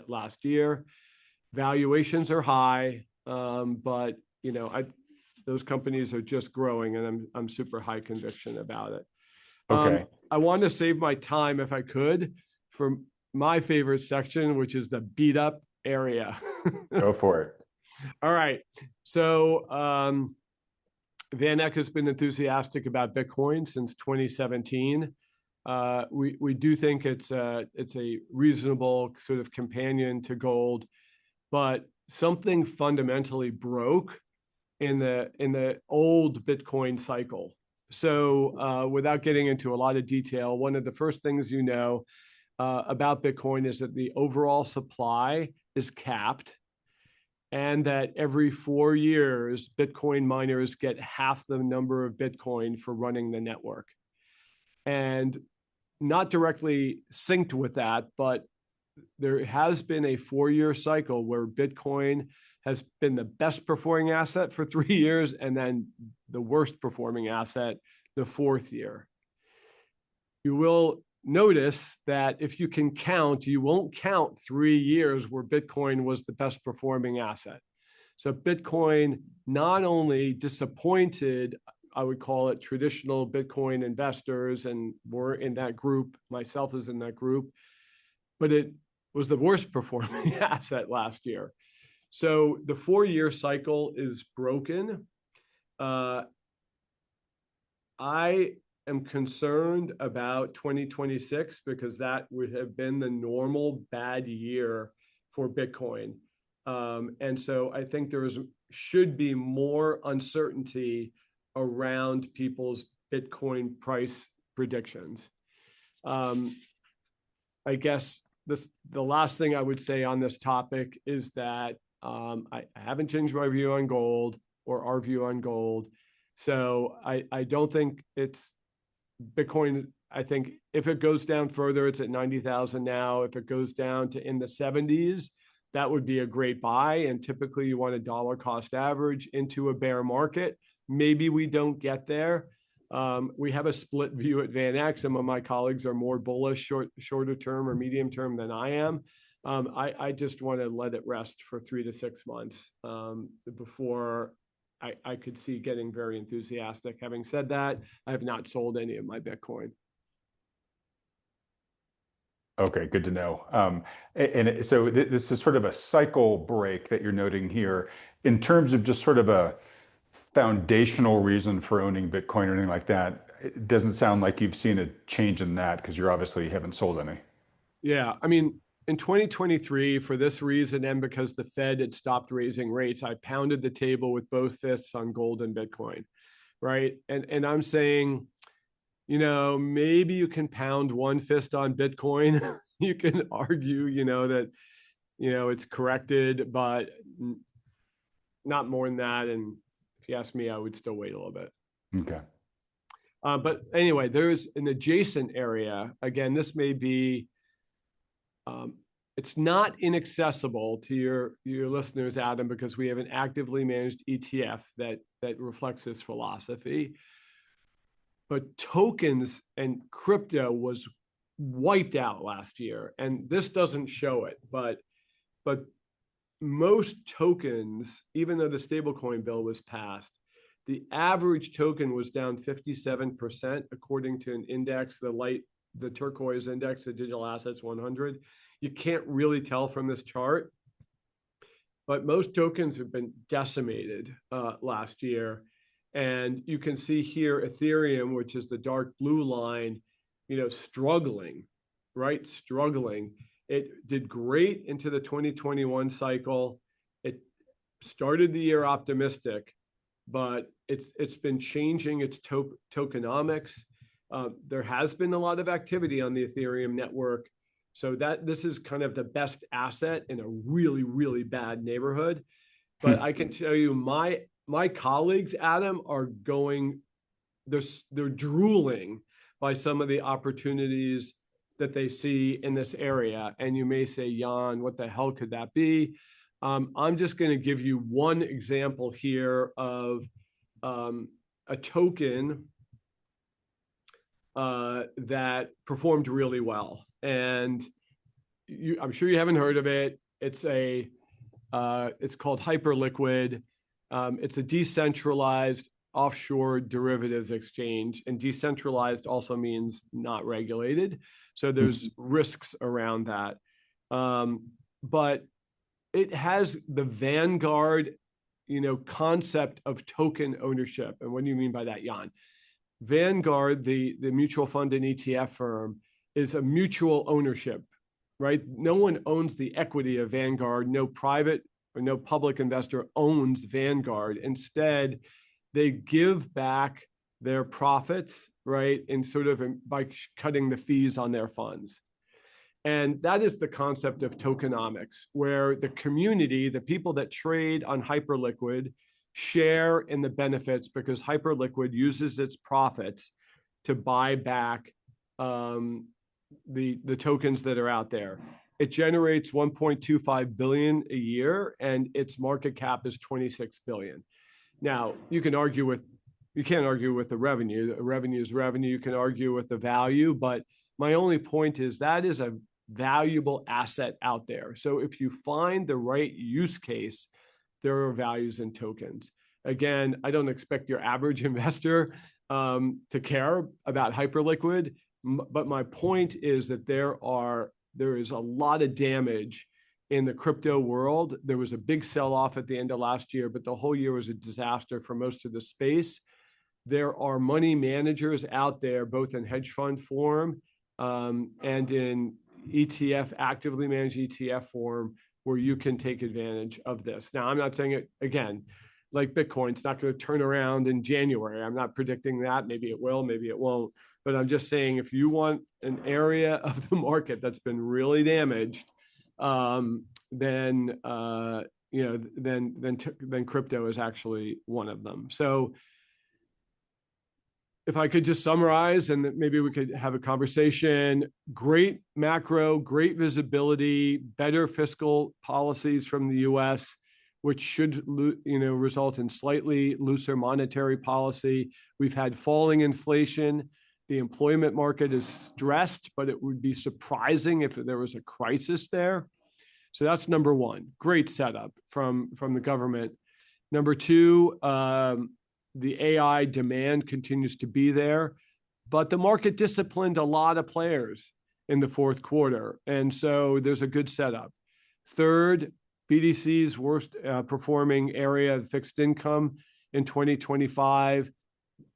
last year. Valuations are high, but those companies are just growing, and I'm super high conviction about it. Okay. I want to save my time, if I could, for my favorite section, which is the beat up area. Go for it. All right. So vanEck has been enthusiastic about Bitcoin since 2017. We do think it's a reasonable sort of companion to gold, but something fundamentally broke in the old Bitcoin cycle. So without getting into a lot of detail, one of the first things about Bitcoin is that the overall supply is capped, and that every 4 years, Bitcoin miners get half the number of Bitcoin for running the network. And not directly synced with that, but there has been a 4-year cycle where Bitcoin has been the best performing asset for 3 years, and then the worst performing asset the 4th year. You will notice that if you can count, you won't count 3 years where Bitcoin was the best performing asset. So Bitcoin not only disappointed, I would call it, traditional Bitcoin investors, and we're in that group, myself is in that group, but it was the worst performing asset last year. So the 4-year cycle is broken. I am concerned about 2026 because that would have been the normal bad year for Bitcoin. And so I think should be more uncertainty around people's Bitcoin price predictions. I guess the last thing I would say on this topic is that I haven't changed my view on gold or our view on gold. So I don't think it's Bitcoin. I think if it goes down further, it's at 90,000 now. If it goes down to in the 70s, that would be a great buy. And typically you want a dollar cost average into a bear market. Maybe we don't get there. We have a split view at vanEck. Some of my colleagues are more bullish, shorter term or medium term than I am. I just want to let it rest for 3 to 6 months before I could see getting very enthusiastic. Having said that, I have not sold any of my Bitcoin. Okay, good to know. And so this is sort of a cycle break that you're noting here. In terms of just sort of a foundational reason for owning Bitcoin or anything like that, it doesn't sound like you've seen a change in that because you obviously haven't sold any. Yeah, I mean, in 2023, for this reason and because the Fed had stopped raising rates, I pounded the table with both fists on gold and Bitcoin, right? And I'm saying, maybe you can pound one fist on Bitcoin. You can argue, that, it's corrected, but not more than that. And if you ask me, I would still wait a little bit. Okay. But anyway, there's an adjacent area. Again, this may be, it's not inaccessible to your listeners, Adam, because we have an actively managed ETF that reflects this philosophy. But tokens and crypto was wiped out last year, and this doesn't show it. But most tokens, even though the stablecoin bill was passed, the average token was down 57% according to an index, the turquoise index, the digital assets 100. You can't really tell from this chart, but most tokens have been decimated last year. And you can see here Ethereum, which is the dark blue line, struggling, right? Struggling. It did great into the 2021 cycle. It started the year optimistic, but it's been changing its tokenomics. There has been a lot of activity on the Ethereum network, so that this is kind of the best asset in a really, really bad neighborhood. But I can tell you, my colleagues, Adam, are they're drooling by some of the opportunities that they see in this area. And you may say, Jan, what the hell could that be? I'm just going to give you one example here of a token that performed really well. And I'm sure you haven't heard of it. It's called Hyperliquid. It's a decentralized offshore derivatives exchange, and decentralized also means not regulated. So there's risks around that. But it has the vanguard, concept of token ownership. And what do you mean by that, Jan? Vanguard, the mutual fund and ETF firm, is a mutual ownership, right? No one owns the equity of Vanguard. No private or no public investor owns Vanguard. Instead, they give back their profits, right? And sort of by cutting the fees on their funds. And that is the concept of tokenomics, where the community, the people that trade on Hyperliquid, share in the benefits because Hyperliquid uses its profits to buy back the tokens that are out there. It generates 1.25 billion a year, and its market cap is 26 billion. Now, you can't argue with the revenue. The revenue is revenue. You can argue with the value, but my only point is that is a valuable asset out there. So if you find the right use case, there are values in tokens. Again, I don't expect your average investor to care about Hyperliquid, but my point is that there is a lot of damage in the crypto world. There was a big sell-off at the end of last year, but the whole year was a disaster for most of the space. There are money managers out there, both in hedge fund form and in ETF, actively managed ETF form, where you can take advantage of this. Now, I'm not saying it, again, like Bitcoin, it's not going to turn around in January. I'm not predicting that. Maybe it will, maybe it won't. But I'm just saying, if you want an area of the market that's been really damaged, then crypto is actually one of them. So if I could just summarize, and maybe we could have a conversation: great macro, great visibility, better fiscal policies from the U.S., which should result in slightly looser monetary policy. We've had falling inflation. The employment market is stressed, but it would be surprising if there was a crisis there. So that's number one. Great setup from the government. Number two, the AI demand continues to be there, but the market disciplined a lot of players in the fourth quarter. And so there's a good setup. Third, BDC's worst performing area of fixed income in 2025.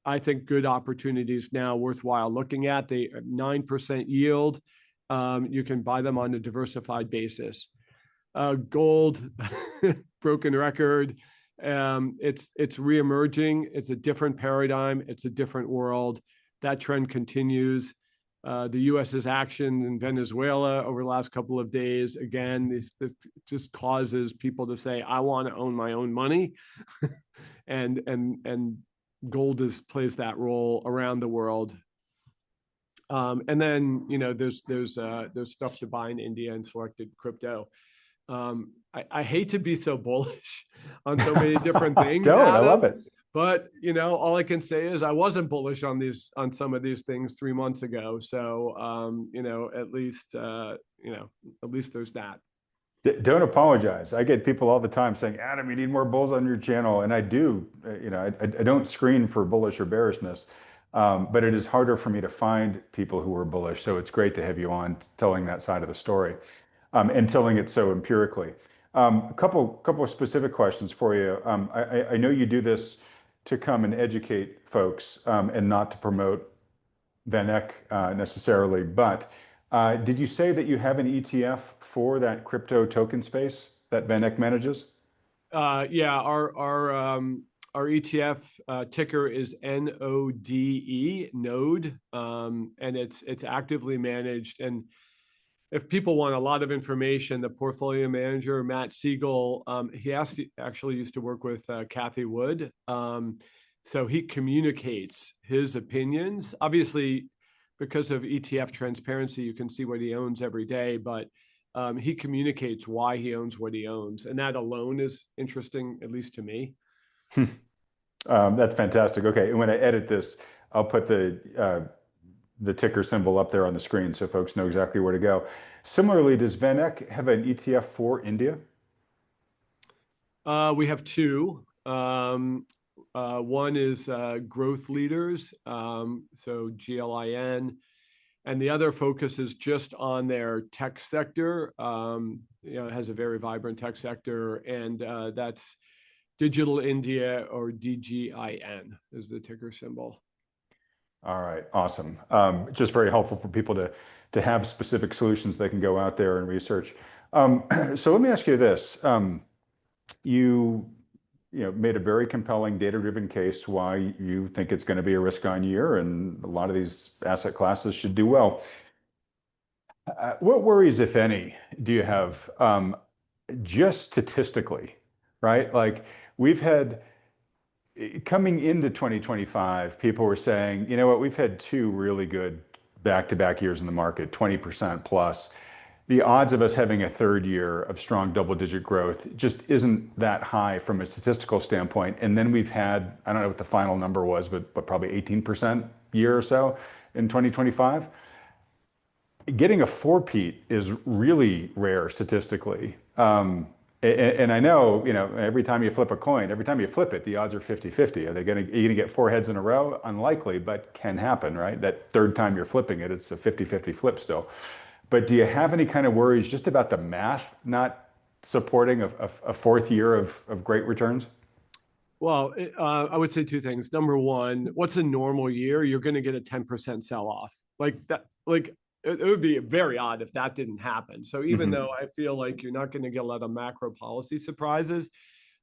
I think good opportunities now worthwhile looking at. They 9% yield. You can buy them on a diversified basis. Gold, broken record. It's reemerging. It's a different paradigm. It's a different world. That trend continues. The U.S.'s action in Venezuela over the last couple of days, again, this just causes people to say, I want to own my own money. and gold plays that role around the world. And then, there's stuff to buy in India and selected crypto. I hate to be so bullish on so many different things. I love it. But all I can say is I wasn't bullish on some of these things 3 months ago. So at least there's that. Don't apologize. I get people all the time saying, Adam, you need more bulls on your channel. And I do. I don't screen for bullish or bearishness, but it is harder for me to find people who are bullish. So it's great to have you on telling that side of the story and telling it so empirically. A couple of specific questions for you. I know you do this to come and educate folks and not to promote vanEck necessarily, but did you say that you have an ETF for that crypto token space that vanEck manages? Yeah, our ETF ticker is NODE, Node, and it's actively managed. And if people want a lot of information, the portfolio manager, Matt Siegel, he actually used to work with Cathie Wood. So he communicates his opinions. Obviously, because of ETF transparency, you can see what he owns every day, but he communicates why he owns what he owns. And that alone is interesting, at least to me. That's fantastic. Okay, and when I edit this, I'll put the ticker symbol up there on the screen so folks know exactly where to go. Similarly, does vanEck have an ETF for India? We have two. One is growth leaders, so GLIN. and the other focuses just on their tech sector. It has a very vibrant tech sector, and that's Digital India, or DGIN is the ticker symbol. All right, awesome. Just very helpful for people to have specific solutions they can go out there and research. So let me ask you this. You made a very compelling data-driven case why you think it's going to be a risk-on year, and a lot of these asset classes should do well. What worries, if any, do you have just statistically, right? Like we've had coming into 2025, people were saying, you know what, we've had two really good back-to-back years in the market, 20% plus. The odds of us having a third year of strong double-digit growth just isn't that high from a statistical standpoint. And then we've had, I don't know what the final number was, but probably 18% year or so in 2025. Getting a four-peat is really rare statistically. And I know, every time you flip a coin, every time you flip it, the odds are 50-50. Are you going to get four heads in a row? Unlikely, but can happen, right? That third time you're flipping it, it's a 50-50 flip still. But do you have any kind of worries just about the math not supporting a fourth year of great returns? Well, I would say two things. Number one, what's a normal year? You're going to get a 10% sell-off. Like that, like it would be very odd if that didn't happen. So even though I feel like you're not going to get a lot of macro policy surprises,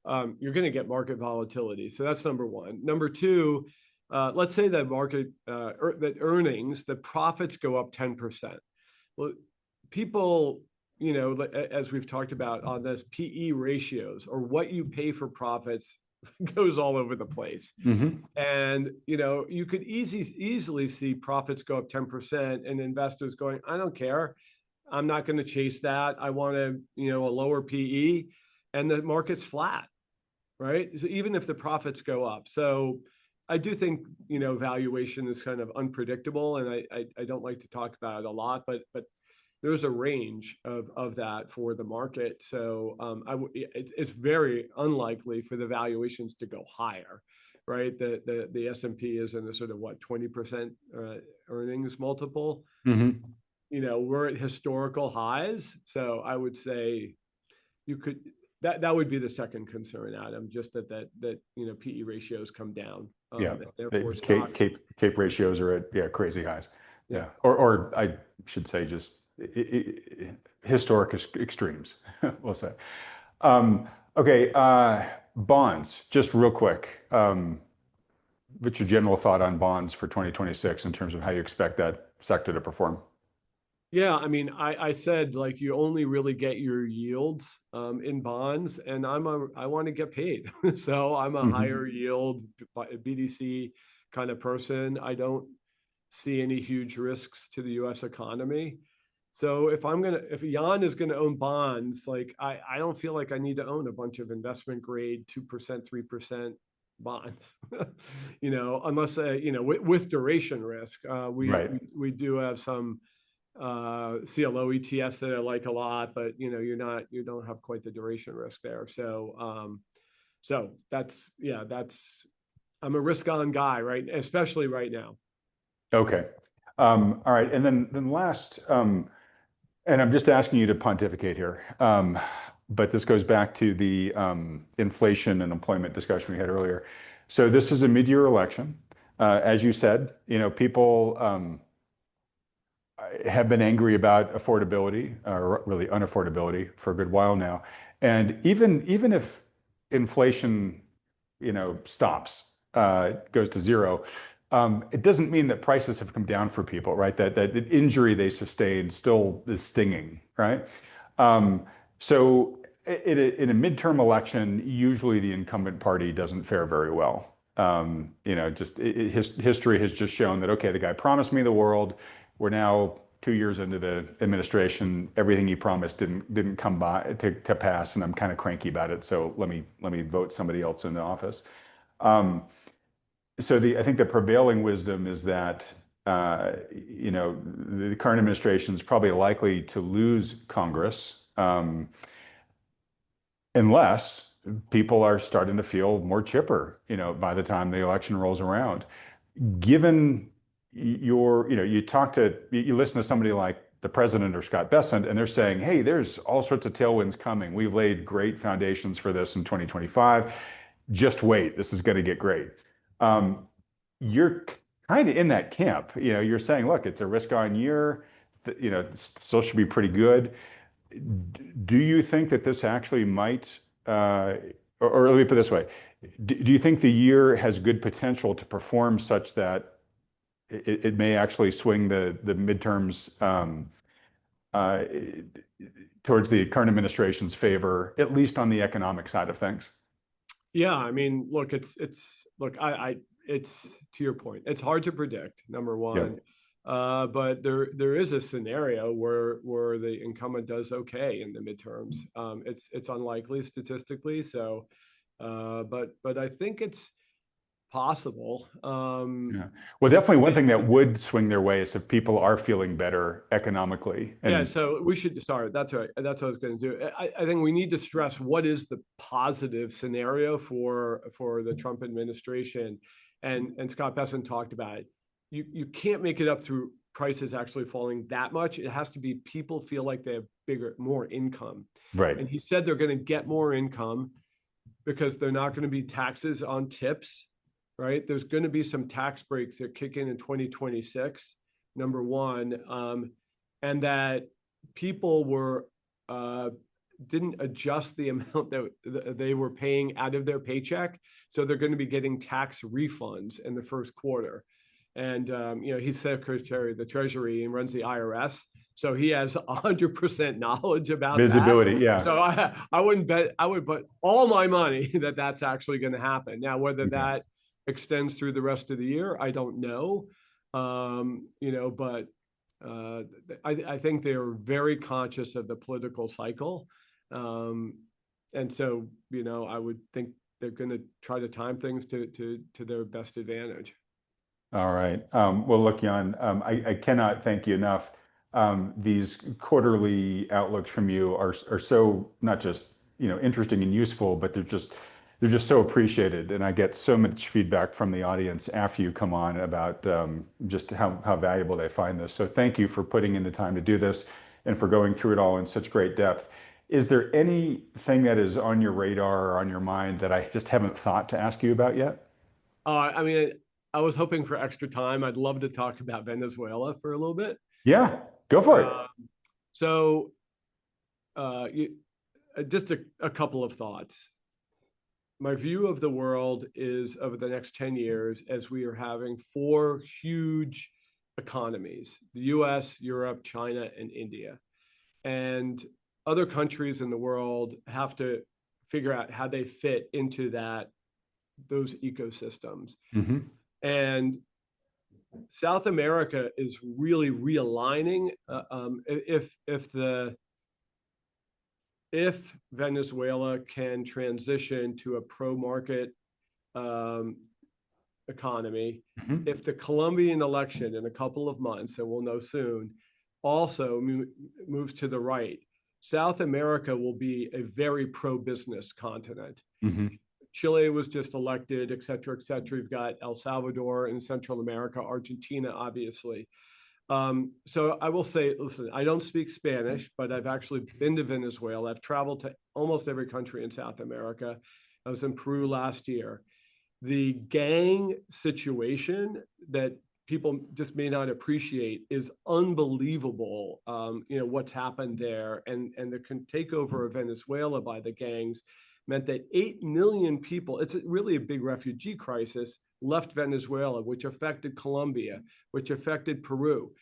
you're going to get market volatility. So that's number one. Number two, let's say that that earnings, the profits go up 10%. Well, people, as we've talked about on this, PE ratios, or what you pay for profits, goes all over the place. And you could easily see profits go up 10% and investors going, I don't care, I'm not going to chase that, I want a lower PE, and the market's flat, right? So even if the profits go up. So I do think valuation is kind of unpredictable, and I don't like to talk about it a lot, but there's a range of that for the market. So it's very unlikely for the valuations to go higher, right? The S&P is in a sort of 20% earnings multiple. We're at historical highs. So I would say that would be the second concern, Adam, just that PE ratios come down. Therefore Cape ratios are at crazy highs. Yeah. Or I should say just historic extremes, we'll say. Okay, bonds, just real quick. What's your general thought on bonds for 2026 in terms of how you expect that sector to perform? Yeah, I mean, I said you only really get your yields in bonds, and I want to get paid. So I'm a higher yield BDC kind of person. I don't see any huge risks to the U.S. economy. So if Jan is gonna own bonds, I don't feel like I need to own a bunch of investment grade 2%, 3% bonds, unless with duration risk. We do have some CLO ETFs that I like a lot, but you don't have quite the duration risk there. So I'm a risk on guy, right? Especially right now. Okay. All right. And then last, and I'm just asking you to pontificate here, but this goes back to the inflation and employment discussion we had earlier. So this is a mid-year election. As you said, people have been angry about affordability, or really unaffordability, for a good while now. And even if inflation, stops, goes to zero, it doesn't mean that prices have come down for people, right? That injury they sustained still is stinging, right? So in a midterm election, usually the incumbent party doesn't fare very well. History has just shown that, okay, the guy promised me the world. We're now 2 years into the administration. Everything he promised didn't come by to pass, and I'm kind of cranky about it. So let me vote somebody else into office. So I think the prevailing wisdom is that the current administration is probably likely to lose Congress unless people are starting to feel more chipper, by the time the election rolls around. Given you listen to somebody like the president or Scott Bessent, and they're saying, hey, there's all sorts of tailwinds coming. We've laid great foundations for this in 2025. Just wait, this is going to get great. You're kind of in that camp. You're saying, look, it's a risk-on year. Still should be pretty good. Do you think that this actually might, or let me put it this way, do you think the year has good potential to perform such that it may actually swing the midterms towards the current administration's favor, at least on the economic side of things? Yeah, I mean, look, it's to your point. It's hard to predict, number one. Yeah. But there is a scenario where the incumbent does okay in the midterms. It's unlikely statistically, so but I think it's possible. Yeah. Well, definitely one thing that would swing their way is if people are feeling better economically. Yeah, so we should, sorry, that's right. That's what I was going to do. I think we need to stress what is the positive scenario for the Trump administration. And Scott Bessent talked about it. You can't make it up through prices actually falling that much. It has to be people feel like they have more income. Right. And he said they're going to get more income because they're not going to be taxes on tips, right? There's going to be some tax breaks that kick in 2026, number one. And that people didn't adjust the amount that they were paying out of their paycheck. So they're going to be getting tax refunds in the first quarter. And, he's Secretary of the Treasury and runs the IRS. So he has 100% knowledge about visibility. That. Yeah. So I would put all my money that that's actually going to happen. Now, whether that extends through the rest of the year, I don't know. But I think they're very conscious of the political cycle. And so, I would think they're going to try to time things to their best advantage. All right. Well, look, Jan, I cannot thank you enough. These quarterly outlooks from you are so not just interesting and useful, but they're just so appreciated, and I get so much feedback from the audience after you come on about just how valuable they find this. So thank you for putting in the time to do this and for going through it all in such great depth. Is there anything that is on your radar or on your mind that I just haven't thought to ask you about yet? I mean, I was hoping for extra time. I'd love to talk about Venezuela for a little bit. Yeah, go for it. Just a couple of thoughts. My view of the world is over the next 10 years as we are having 4 huge economies: the US, Europe, China, and India. And other countries in the world have to figure out how they fit into those ecosystems. Mm-hmm. And South America is really realigning. If Venezuela can transition to a pro-market economy, mm-hmm. if the Colombian election in a couple of months, and we'll know soon, also moves to the right, South America will be a very pro-business continent. Mm-hmm. Chile was just elected, et cetera, et cetera. You've got El Salvador in Central America, Argentina, obviously. So I will say, listen, I don't speak Spanish, but I've actually been to Venezuela. I've traveled to almost every country in South America. I was in Peru last year. The gang situation that people just may not appreciate is unbelievable. What's happened there, and the takeover of Venezuela by the gangs meant that 8 million people, it's really a big refugee crisis, left Venezuela, which affected Colombia, which affected Peru.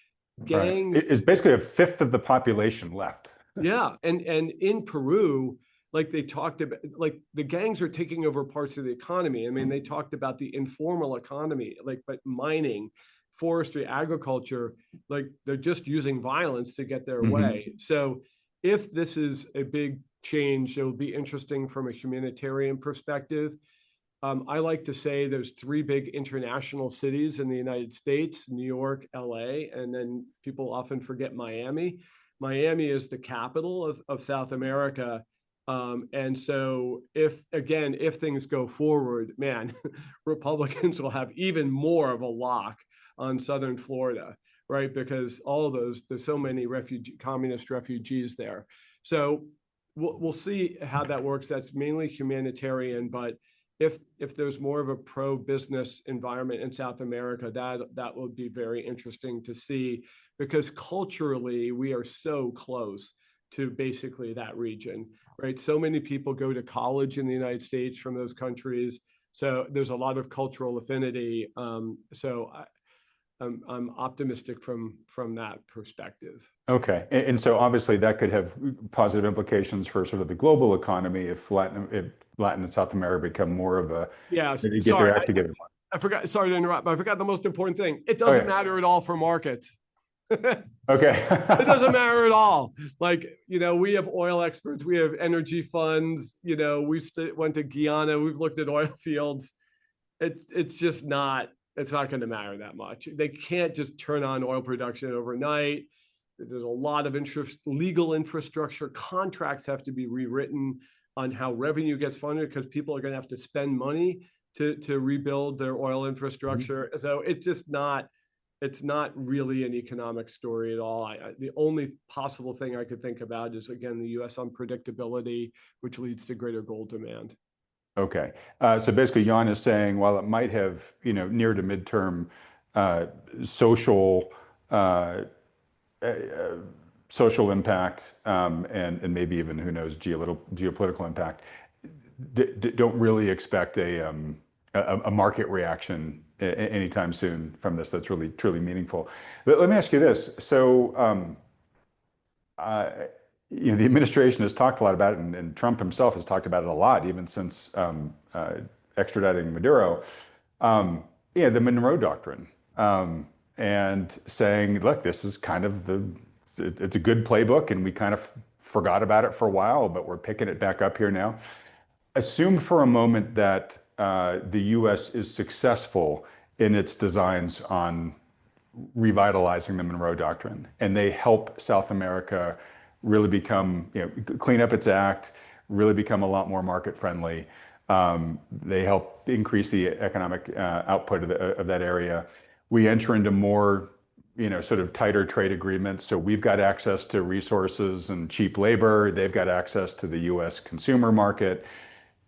Gangs. Right. It's basically 1/5 of the population left. Yeah. And in Peru, like they talked about, like the gangs are taking over parts of the economy. I mean, they talked about the informal economy, but mining, forestry, agriculture, like they're just using violence to get their mm-hmm. way. So if this is a big change, it will be interesting from a humanitarian perspective. I like to say there's 3 big international cities in the United States: New York, LA, and then people often forget Miami. Miami is the capital of South America. And so if things go forward, man, Republicans will have even more of a lock on southern Florida, right? Because all of those, there's so many communist refugees there. So we'll see how that works. That's mainly humanitarian, but if there's more of a pro-business environment in South America, that would be very interesting to see, because culturally we are so close to basically that region, right? So many people go to college in the United States from those countries, so there's a lot of cultural affinity. I'm optimistic from that perspective. Okay, and so obviously that could have positive implications for sort of the global economy if Latin and South America become more of a, Yeah, get sorry, their act together. I forgot. Sorry to interrupt, but I forgot the most important thing. It Oh, doesn't yeah. matter at all for markets. Okay. It doesn't matter at all. Like, we have oil experts, we have energy funds, we went to Guyana, we've looked at oil fields. It's just not, it's not going to matter that much. They can't just turn on oil production overnight. There's a lot of legal infrastructure. Contracts have to be rewritten on how revenue gets funded, because people are going to have to spend money to rebuild their oil infrastructure. Mm-hmm. So it's not really an economic story at all. The only possible thing I could think about is, again, the U.S. unpredictability, which leads to greater gold demand. Okay. So basically, Jan is saying, while it might have, near to midterm social social impact, and maybe even, who knows, geopolitical impact, don't really expect a market reaction anytime soon from this that's really truly meaningful. But let me ask you this: so the administration has talked a lot about it, and Trump himself has talked about it a lot, even since extraditing Maduro. The Monroe Doctrine, and saying, look, this is kind of it's a good playbook, and we kind of forgot about it for a while, but we're picking it back up here now. Assume for a moment that the U.S. is successful in its designs on revitalizing the Monroe Doctrine, and they help South America really become, clean up its act, really become a lot more market friendly. They help increase the economic output of that area. We enter into more, sort of tighter trade agreements. So we've got access to resources and cheap labor. They've got access to the U.S. consumer market.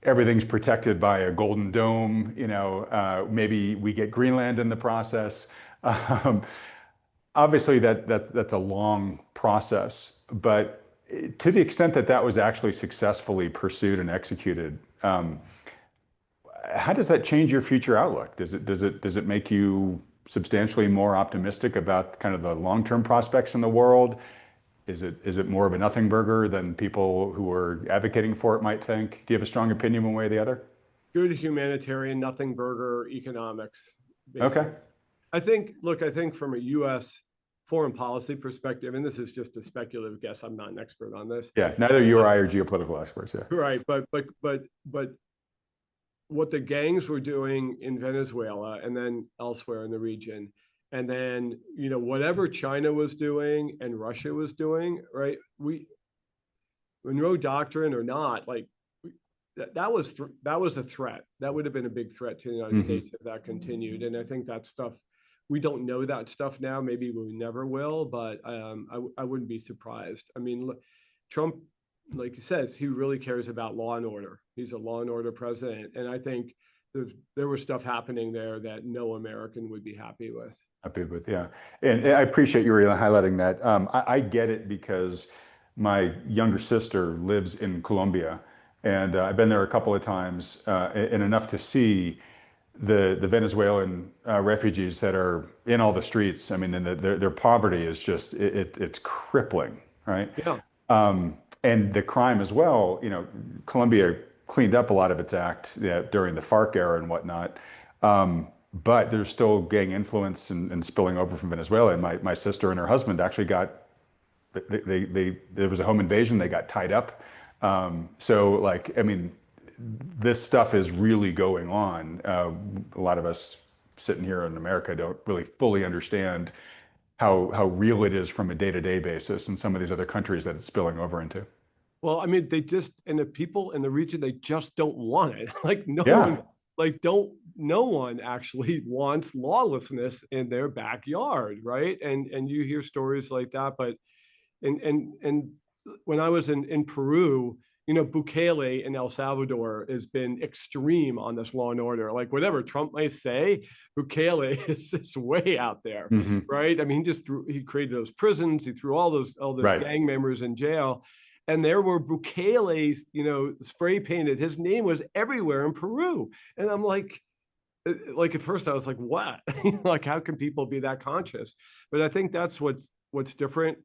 Everything's protected by a golden dome. Maybe we get Greenland in the process. Obviously, that's a long process, but to the extent that that was actually successfully pursued and executed, how does that change your future outlook? Does it make you substantially more optimistic about kind of the long-term prospects in the world? Is it more of a nothing burger than people who are advocating for it might think? Do you have a strong opinion one way or the other? Good humanitarian, nothing burger economics. Basically. Okay. I think from a U.S. foreign policy perspective, and this is just a speculative guess, I'm not an expert on this. Yeah, neither you or I are geopolitical experts. Yeah. Right, but what the gangs were doing in Venezuela and then elsewhere in the region, and then whatever China was doing and Russia was doing, right? Monroe Doctrine or not, like that was a threat. That would have been a big threat to the United States if that continued. And I think that stuff, we don't know that stuff now. Maybe we never will, but I wouldn't be surprised. I mean, look, Trump, like he says, he really cares about law and order. He's a law and order president, and I think there was stuff happening there that no American would be happy with. Happy with, yeah. And I appreciate you really highlighting that. I get it because my younger sister lives in Colombia, and I've been there a couple of times, and enough to see the Venezuelan refugees that are in all the streets. I mean, and their poverty is just it's crippling, right? Yeah. And the crime as well. Colombia cleaned up a lot of its act during the FARC era and whatnot, but there's still gang influence and spilling over from Venezuela. And my sister and her husband actually got there was a home invasion. They got tied up. So I mean, this stuff is really going on. A lot of us sitting here in America don't really fully understand how real it is from a day-to-day basis in some of these other countries that it's spilling over into. Well, I mean, and the people in the region, they just don't want it. Like no Yeah. one, no one actually wants lawlessness in their backyard, right? And you hear stories like that, but and when I was in Peru, Bukele in El Salvador has been extreme on this law and order. Like whatever Trump may say, Bukele is way out there, Mm-hmm. right? I mean, he created those prisons, he threw all those Right. gang members in jail, and there were Bukele's, spray painted. His name was everywhere in Peru, and I'm like at first I was like, what? Like, how can people be that conscious? But I think that's what's different.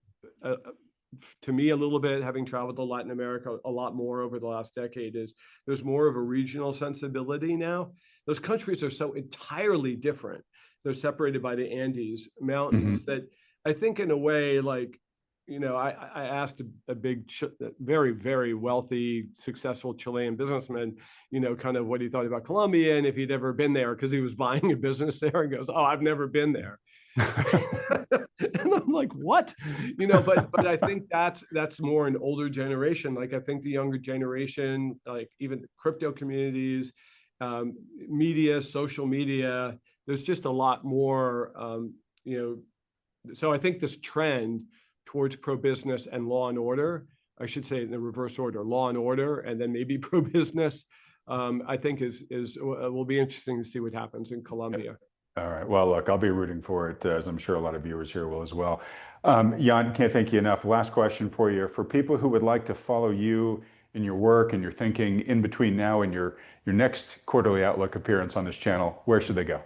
To me, a little bit, having traveled to Latin America a lot more over the last decade, is there's more of a regional sensibility now. Those countries are so entirely different. They're separated by the Andes Mountains Mm-hmm. that I think in a way, like, I asked a big, very, very wealthy, successful Chilean businessman, kind of what he thought about Colombia and if he'd ever been there, because he was buying a business there, and goes, "Oh, I've never been there." And I'm like, what? But I think that's more an older generation. Like, I think the younger generation, like even the crypto communities, media, social media, there's just a lot more, so I think this trend towards pro-business and law and order, I should say in the reverse order, law and order, and then maybe pro-business, I think is will be interesting to see what happens in Colombia. All right. Well, look, I'll be rooting for it, as I'm sure a lot of viewers here will as well. Jan, can't thank you enough. Last question for you. For people who would like to follow you in your work and your thinking in between now and your next quarterly Outlook appearance on this channel, where should they go?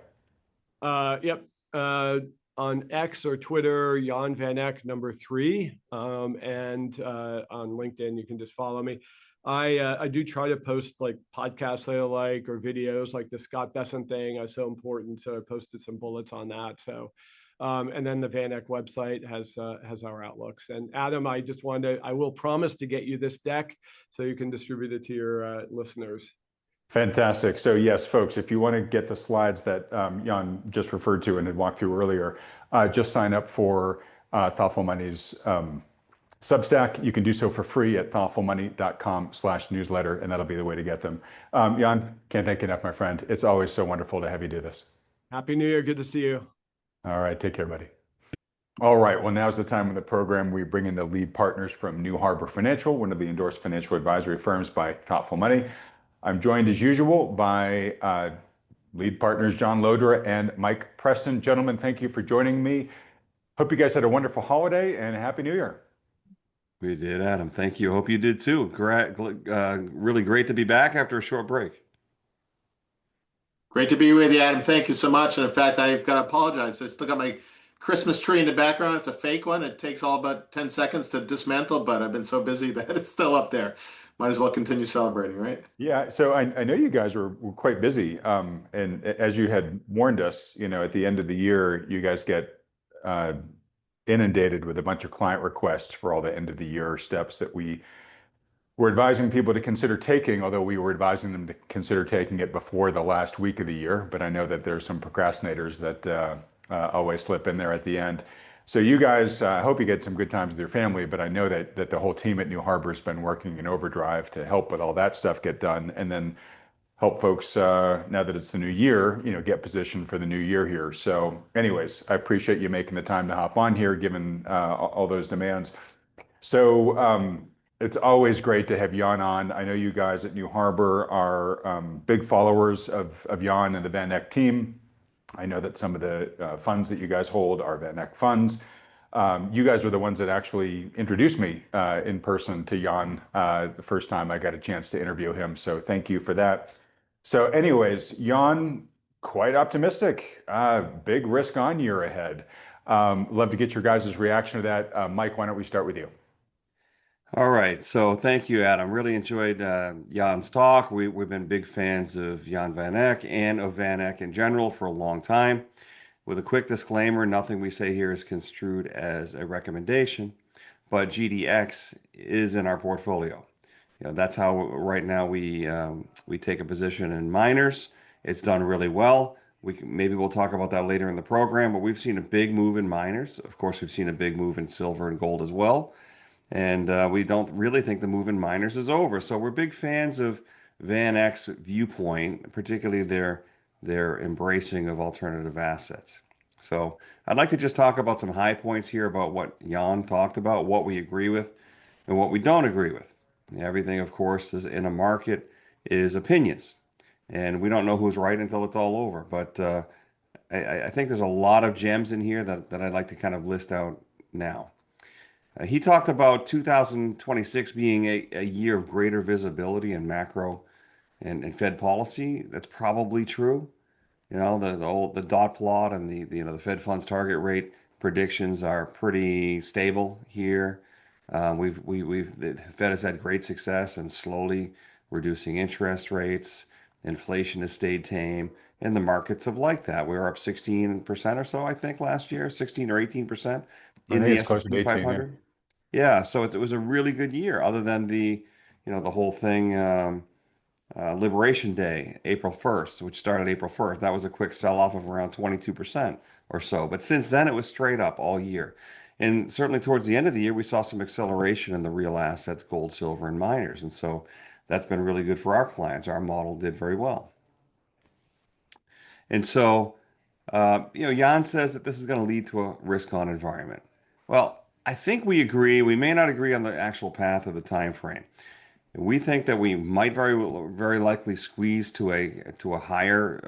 Yep. On X or Twitter, Jan vanEck #3, and on LinkedIn, you can just follow me. I do try to post like podcasts I like or videos like the Scott Besson thing. Is so important, so I posted some bullets on that. So, and then the vanEck website has our outlooks. And Adam, I will promise to get you this deck so you can distribute it to your listeners. Fantastic. So yes, folks, if you want to get the slides that Jan just referred to and had walked through earlier, just sign up for Thoughtful Money's Substack. You can do so for free at thoughtfulmoney.com/newsletter, and that'll be the way to get them. Jan, can't thank you enough, my friend. It's always so wonderful to have you do this. Happy New Year. Good to see you. All right. Take care, buddy. All right. Well, now's the time in the program we bring in the lead partners from New Harbor Financial, one of the endorsed financial advisory firms by Thoughtful Money. I'm joined as usual by lead partners John Lodra and Mike Preston. Gentlemen, thank you for joining me. Hope you guys had a wonderful holiday and Happy New Year. We did, Adam. Thank you. Hope you did too. Great, really great to be back after a short break. Great to be with you, Adam. Thank you so much. And in fact, I've got to apologize. I still got my Christmas tree in the background. It's a fake one. It takes all about 10 seconds to dismantle, but I've been so busy that it's still up there. Might as well continue celebrating, right? Yeah, so I know you guys were quite busy. And as you had warned us, at the end of the year, you guys get inundated with a bunch of client requests for all the end of the year steps that we were advising people to consider taking, although we were advising them to consider taking it before the last week of the year. But I know that there's some procrastinators that always slip in there at the end. So you guys, I hope you get some good times with your family, but I know that the whole team at New Harbor has been working in overdrive to help with all that stuff get done, and then help folks, now that it's the new year, get positioned for the new year here. So anyways, I appreciate you making the time to hop on here, given all those demands. So it's always great to have Jan on. I know you guys at New Harbor are big followers of Jan and the vanEck team. I know that some of the funds that you guys hold are vanEck funds. You guys were the ones that actually introduced me in person to Jan the first time I got a chance to interview him. So thank you for that. So anyways, Jan, quite optimistic. Big risk on year ahead. Love to get your guys' reaction to that. Mike, why don't we start with you? All right. So thank you, Adam. Really enjoyed Jan's talk. We've been big fans of Jan vanEck and of vanEck in general for a long time. With a quick disclaimer, nothing we say here is construed as a recommendation, but GDX is in our portfolio. That's how right now we take a position in miners. It's done really well. Maybe we'll talk about that later in the program, but we've seen a big move in miners. Of course, we've seen a big move in silver and gold as well. And we don't really think the move in miners is over. So we're big fans of vanEck's viewpoint, particularly their embracing of alternative assets. So I'd like to just talk about some high points here about what Jan talked about, what we agree with, and what we don't agree with. Everything, of course, is in a market is opinions, and we don't know who's right until it's all over. But I think there's a lot of gems in here that I'd like to kind of list out now. He talked about 2026 being a year of greater visibility in macro and Fed policy. That's probably true. You know, the dot plot and the Fed funds target rate predictions are pretty stable here. The Fed has had great success in slowly reducing interest rates. Inflation has stayed tame, and the markets have liked that. We were up 16% or so, I think, last year, 16 or 18% I in think the it's closer to S&P 18, yeah. 500. Yeah, so it was a really good year, other than the whole thing. Liberation Day, April 1st, which started April 1st. That was a quick sell-off of around 22% or so. But since then, it was straight up all year. And certainly towards the end of the year, we saw some acceleration in the real assets, gold, silver, and miners. And so that's been really good for our clients. Our model did very well. And so, Jan says that this is going to lead to a risk-on environment. Well, I think we agree. We may not agree on the actual path of the time frame. We think that we might very likely squeeze to a higher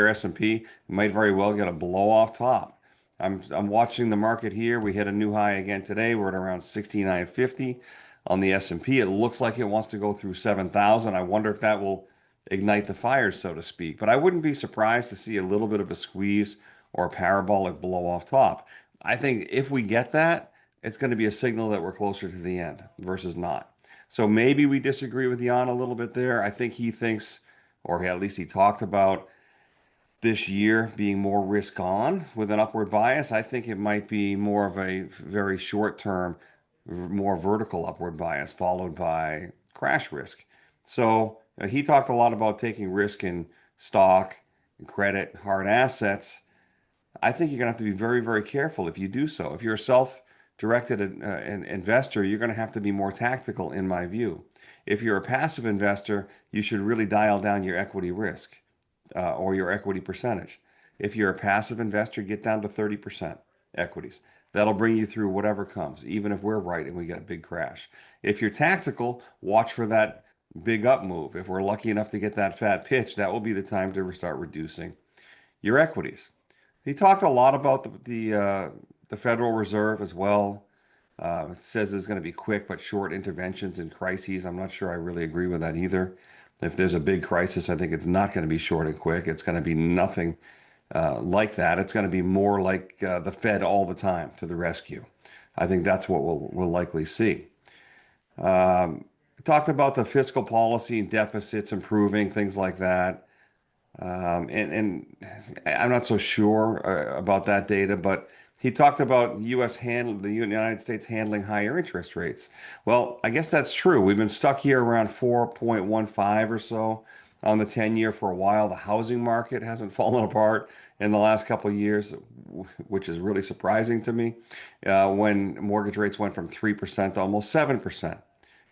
S&P. We might very well get a blow off top. I'm watching the market here. We hit a new high again today. We're at around 6950 on the S&P. It looks like it wants to go through 7,000. I wonder if that will ignite the fire, so to speak. But I wouldn't be surprised to see a little bit of a squeeze or a parabolic blow off top. I think if we get that, it's going to be a signal that we're closer to the end versus not. So maybe we disagree with Jan a little bit there. I think he thinks, or at least he talked about this year being more risk on with an upward bias. I think it might be more of a very short term, more vertical upward bias followed by crash risk. So he talked a lot about taking risk in stock, credit, hard assets. I think you're going to have to be very, very careful if you do so. If you're a self-directed investor, you're going to have to be more tactical, in my view. If you're a passive investor, you should really dial down your equity risk or your equity percentage. If you're a passive investor, get down to 30% equities. That'll bring you through whatever comes, even if we're right and we get a big crash. If you're tactical, watch for that big up move. If we're lucky enough to get that fat pitch, that will be the time to start reducing your equities. He talked a lot about the Federal Reserve as well. Says there's going to be quick but short interventions in crises. I'm not sure I really agree with that either. If there's a big crisis, I think it's not going to be short and quick. It's going to be nothing like that. It's going to be more like the Fed all the time to the rescue. I think that's what we'll likely see. Talked about the fiscal policy and deficits improving, things like that. And I'm not so sure about that data, but he talked about the United States handling higher interest rates. Well, I guess that's true. We've been stuck here around 4.15 or so on the 10-year for a while. The housing market hasn't fallen apart in the last couple of years, which is really surprising to me, when mortgage rates went from 3% to almost 7%.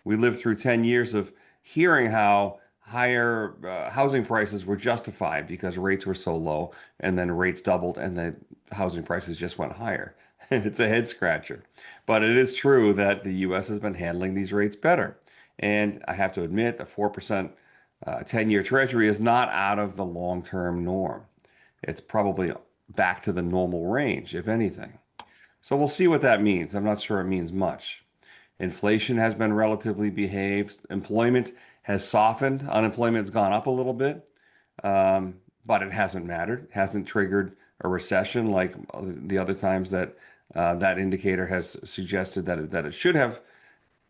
We lived through 10 years of hearing how higher housing prices were justified because rates were so low, and then rates doubled and the housing prices just went higher. It's a head scratcher. But it is true that the US has been handling these rates better. And I have to admit, the 4% 10-year Treasury is not out of the long-term norm. It's probably back to the normal range, if anything. So we'll see what that means. I'm not sure it means much. Inflation has been relatively behaved. Employment has softened. Unemployment's gone up a little bit, but it hasn't mattered. It hasn't triggered a recession like the other times that that indicator has suggested that it should have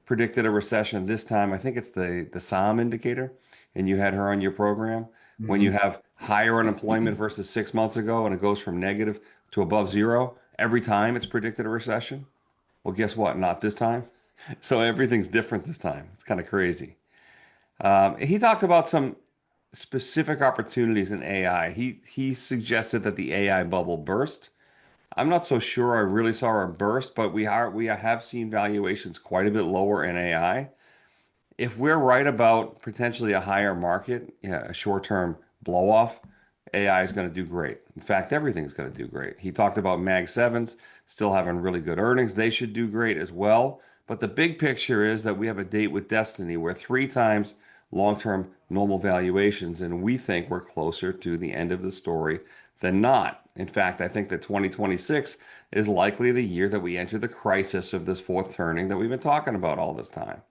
predicted a recession. This time, I think it's the SAM indicator, and you had her on your program. When you have higher unemployment versus 6 months ago, and it goes from negative to above zero, every time it's predicted a recession. Well, guess what? Not this time. So everything's different this time. It's kind of crazy. He talked about some specific opportunities in AI. He suggested that the AI bubble burst. I'm not so sure I really saw a burst, but we have seen valuations quite a bit lower in AI. if we're right about potentially a higher market, yeah, a short-term blow-off, AI is going to do great. In fact, everything's going to do great. He talked about Mag 7s still having really good earnings. They should do great as well. But the big picture is that we have a date with destiny. We're 3 times long-term normal valuations, and we think we're closer to the end of the story than not. In fact, I think that 2026 is likely the year that we enter the crisis of this fourth turning that we've been talking about all this time,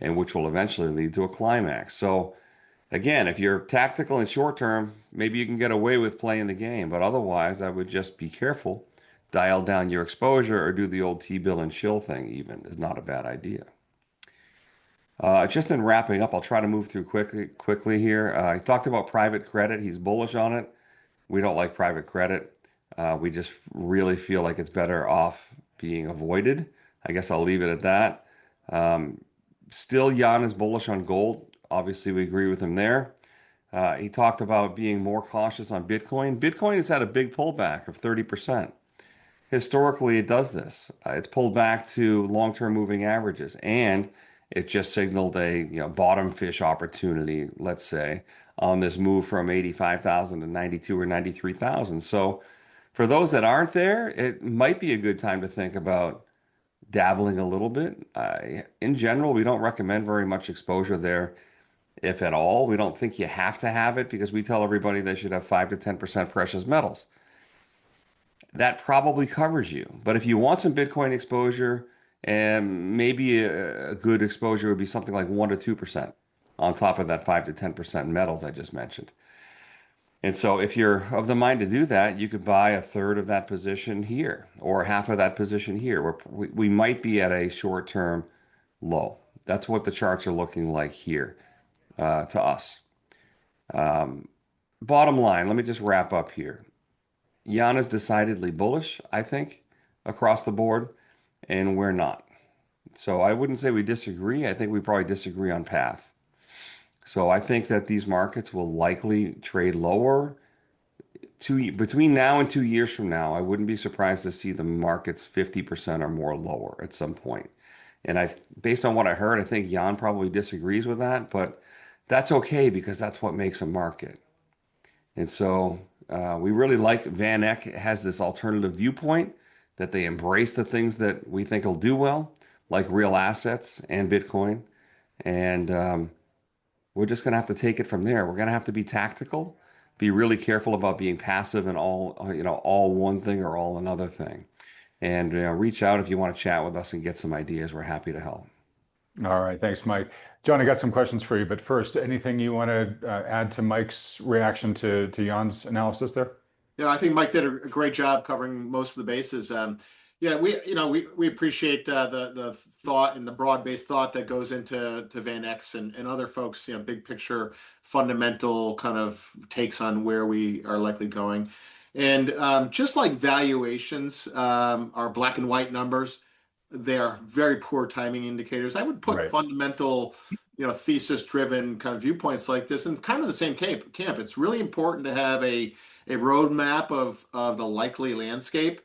and which will eventually lead to a climax. So again, if you're tactical and short term, maybe you can get away with playing the game, but otherwise, I would just be careful. Dial down your exposure or do the old T-bill and chill thing even is not a bad idea. Just in wrapping up, I'll try to move through quickly here. He talked about private credit. He's bullish on it. We don't like private credit. We just really feel like it's better off being avoided. I guess I'll leave it at that. Still, Jan is bullish on gold. Obviously, we agree with him there. He talked about being more cautious on Bitcoin. Bitcoin has had a big pullback of 30%. Historically, it does this. It's pulled back to long-term moving averages, and it just signaled a bottom fish opportunity, let's say, on this move from 85,000 to 92 or 93,000. So for those that aren't there, it might be a good time to think about dabbling a little bit. In general, we don't recommend very much exposure there, if at all. We don't think you have to have it because we tell everybody they should have 5 to 10% precious metals. That probably covers you. But if you want some Bitcoin exposure, and maybe a good exposure would be something like 1 to 2% on top of that 5 to 10% metals I just mentioned. And so if you're of the mind to do that, you could buy a third of that position here or half of that position here, where we might be at a short-term low. That's what the charts are looking like here to us. Bottom line, let me just wrap up here. Jan is decidedly bullish, I think, across the board, and we're not. So I wouldn't say we disagree. I think we probably disagree on path. So I think that these markets will likely trade lower between now and 2 years from now. I wouldn't be surprised to see the markets 50% or more lower at some point. And based on what I heard, I think Jan probably disagrees with that, but that's okay because that's what makes a market. And so we really like vanEck has this alternative viewpoint that they embrace the things that we think will do well, like real assets and Bitcoin. And we're just going to have to take it from there. We're going to have to be tactical, be really careful about being passive in all one thing or all another thing. And reach out if you want to chat with us and get some ideas. We're happy to help. All right, thanks, Mike. John, I got some questions for you, but first, anything you want to add to Mike's reaction to Jan's analysis there? Yeah, I think Mike did a great job covering most of the bases. Yeah, we appreciate the thought and the broad-based thought that goes into vanEck and other folks, big picture, fundamental kind of takes on where we are likely going. And just like valuations are black and white numbers, they are very poor timing indicators. I would put fundamental, thesis-driven kind of viewpoints like this in kind of the same camp. It's really important to have a roadmap of the likely landscape,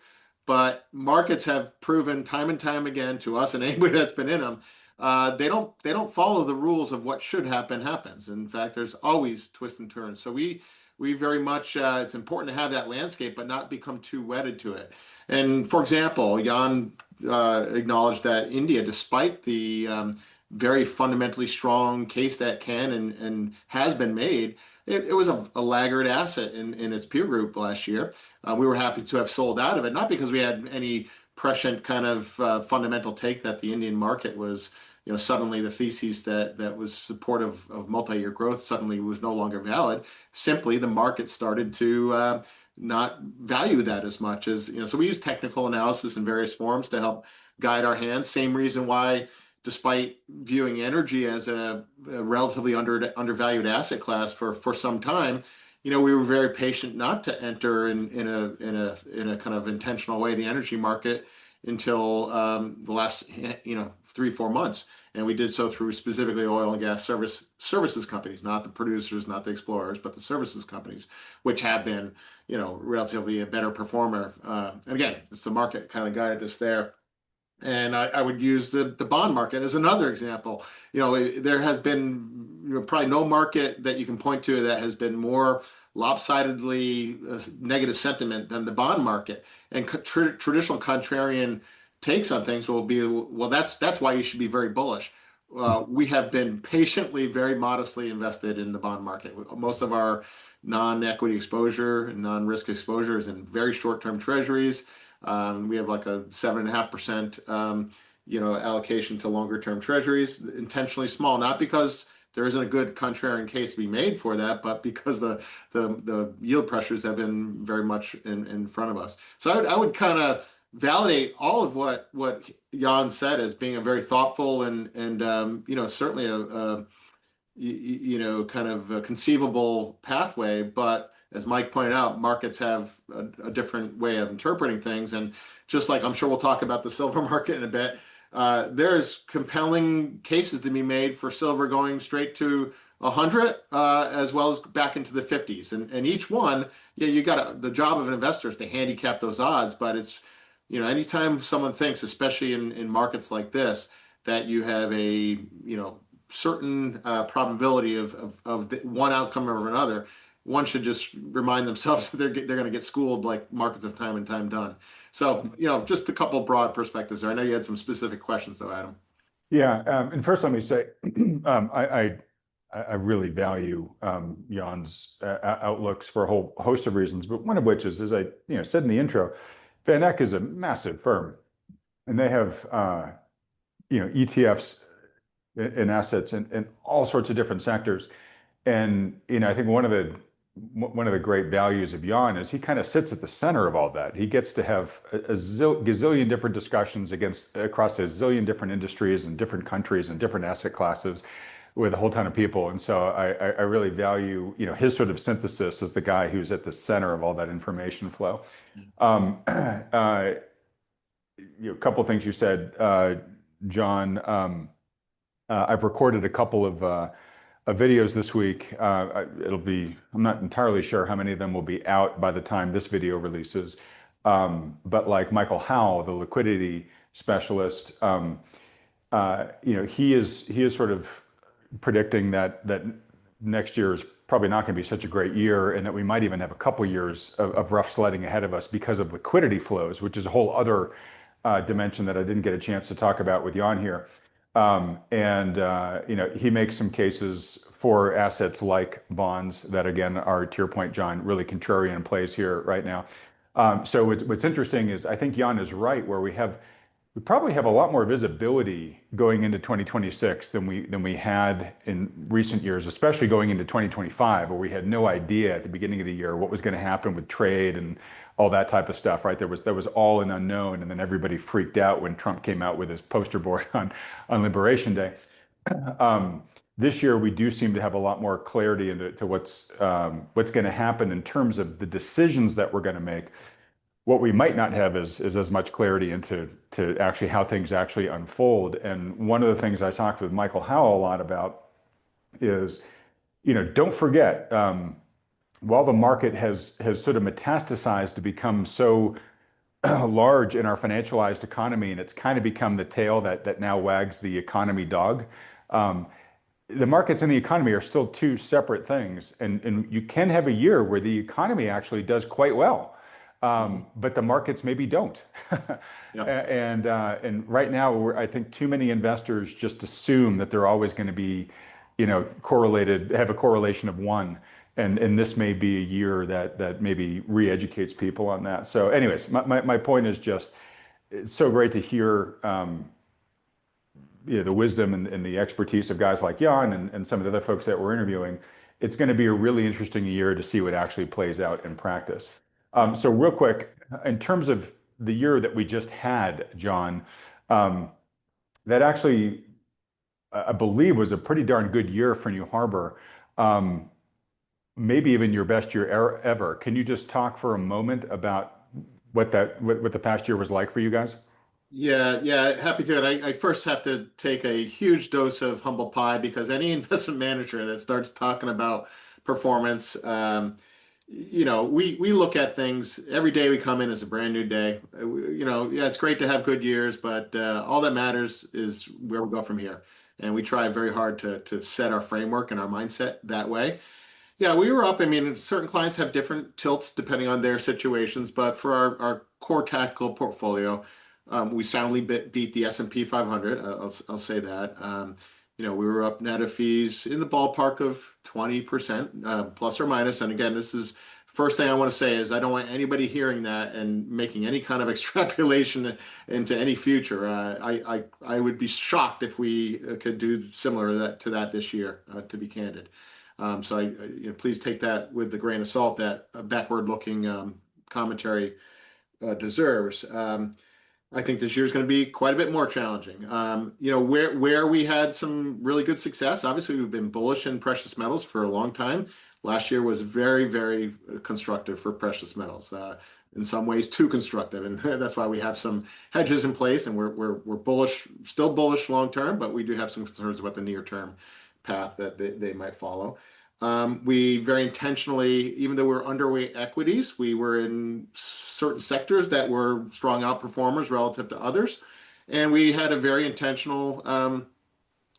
but markets have proven time and time again to us and anybody that's been in them, they don't follow the rules of what should happen happens. In fact, there's always twists and turns. So we very much it's important to have that landscape, but not become too wedded to it. And for example, Jan acknowledged that India, despite the very fundamentally strong case that can and has been made, it was a laggard asset in its peer group last year. We were happy to have sold out of it, not because we had any prescient kind of fundamental take that the Indian market was, suddenly the thesis that was supportive of multi-year growth suddenly was no longer valid. Simply, the market started to not value that as much as, so we use technical analysis in various forms to help guide our hands. Same reason why, despite viewing energy as a relatively undervalued asset class for some time, we were very patient not to enter in a kind of intentional way the energy market until the last 3-4 months, and we did so through specifically oil and gas services companies, not the producers, not the explorers, but the services companies, which have been relatively a better performer. And again, it's the market kind of guided us there. And I would use the bond market as another example. There has been probably no market that you can point to that has been more lopsidedly negative sentiment than the bond market. And traditional contrarian takes on things will be, well, that's why you should be very bullish. We have been patiently, very modestly invested in the bond market. Most of our non-equity exposure and non-risk exposure is in very short-term treasuries. We have like a 7.5%, allocation to longer term treasuries, intentionally small, not because there isn't a good contrarian case to be made for that, but because the yield pressures have been very much in front of us. So I would kind of validate all of what Jan said as being a very thoughtful and certainly kind of a conceivable pathway. But as Mike pointed out, markets have a different way of interpreting things. And just like I'm sure we'll talk about the silver market in a bit, there's compelling cases to be made for silver going straight to 100, as well as back into the 50s. And each one, you got the job of an investor is to handicap those odds. But it's, anytime someone thinks, especially in markets like this, that you have a, certain probability of one outcome over another, one should just remind themselves that they're going to get schooled like markets have time and time done. So, just a couple broad perspectives there. I know you had some specific questions though, Adam. Yeah, and first let me say, I really value Jan's outlooks for a whole host of reasons, but one of which is, as I said in the intro, vanEck is a massive firm, and they have ETFs and assets in all sorts of different sectors. And I think one of the great values of Jan is he kind of sits at the center of all that. He gets to have a gazillion different discussions across a zillion different industries and different countries and different asset classes with a whole ton of people. And so I really value his sort of synthesis as the guy who's at the center of all that information flow. A couple of things you said, John. I've recorded a couple of videos this week. I'm not entirely sure how many of them will be out by the time this video releases. But like Michael Howell, the liquidity specialist, he is sort of predicting that next year is probably not going to be such a great year, and that we might even have a couple years of rough sledding ahead of us because of liquidity flows, which is a whole other dimension that I didn't get a chance to talk about with Jan here. He makes some cases for assets like bonds that, again, are, to your point, John, really contrarian plays here right now. So what's interesting is I think Jan is right, where we probably have a lot more visibility going into 2026 than we had in recent years, especially going into 2025, where we had no idea at the beginning of the year what was going to happen with trade and all that type of stuff, right? There was all an unknown, and then everybody freaked out when Trump came out with his poster board on Liberation Day. This year, we do seem to have a lot more clarity into what's going to happen in terms of the decisions that we're going to make. What we might not have is as much clarity into actually how things actually unfold. And one of the things I talked with Michael Howell a lot about is, don't forget, while the market has sort of metastasized to become so large in our financialized economy, and it's kind of become the tail that now wags the economy dog, the markets and the economy are still two separate things. And you can have a year where the economy actually does quite well, but the markets maybe don't. Yeah. And right now, I think too many investors just assume that they're always going to be, correlated, have a correlation of one. And this may be a year that maybe re-educates people on that. So anyways, my point is just, it's so great to hear the wisdom and the expertise of guys like Jan and some of the other folks that we're interviewing. It's going to be a really interesting year to see what actually plays out in practice. So real quick, in terms of the year that we just had, John, that actually, I believe, was a pretty darn good year for New Harbor. Maybe even your best year ever. Can you just talk for a moment about what the past year was like for you guys? Yeah, happy to. And I first have to take a huge dose of humble pie, because any investment manager that starts talking about performance, we look at things every day. We come in as a brand new day. Yeah, it's great to have good years, but all that matters is where we go from here. And we try very hard to set our framework and our mindset that way. Yeah, we were up. I mean, certain clients have different tilts depending on their situations, but for our core tactical portfolio, we soundly beat the S&P 500. I'll say that. We were up net of fees in the ballpark of 20%, plus or minus. And again, this is first thing I want to say is I don't want anybody hearing that and making any kind of extrapolation into any future. I would be shocked if we could do similar to that this year, to be candid. Please take that with the grain of salt that a backward-looking commentary deserves. I think this year is going to be quite a bit more challenging. Where we had some really good success, obviously we've been bullish in precious metals for a long time. Last year was very, very constructive for precious metals. In some ways too constructive, and that's why we have some hedges in place, and we're bullish, still bullish long term, but we do have some concerns about the near term path that they might follow. We very intentionally, even though we're underweight equities, we were in certain sectors that were strong outperformers relative to others. And we had a very intentional,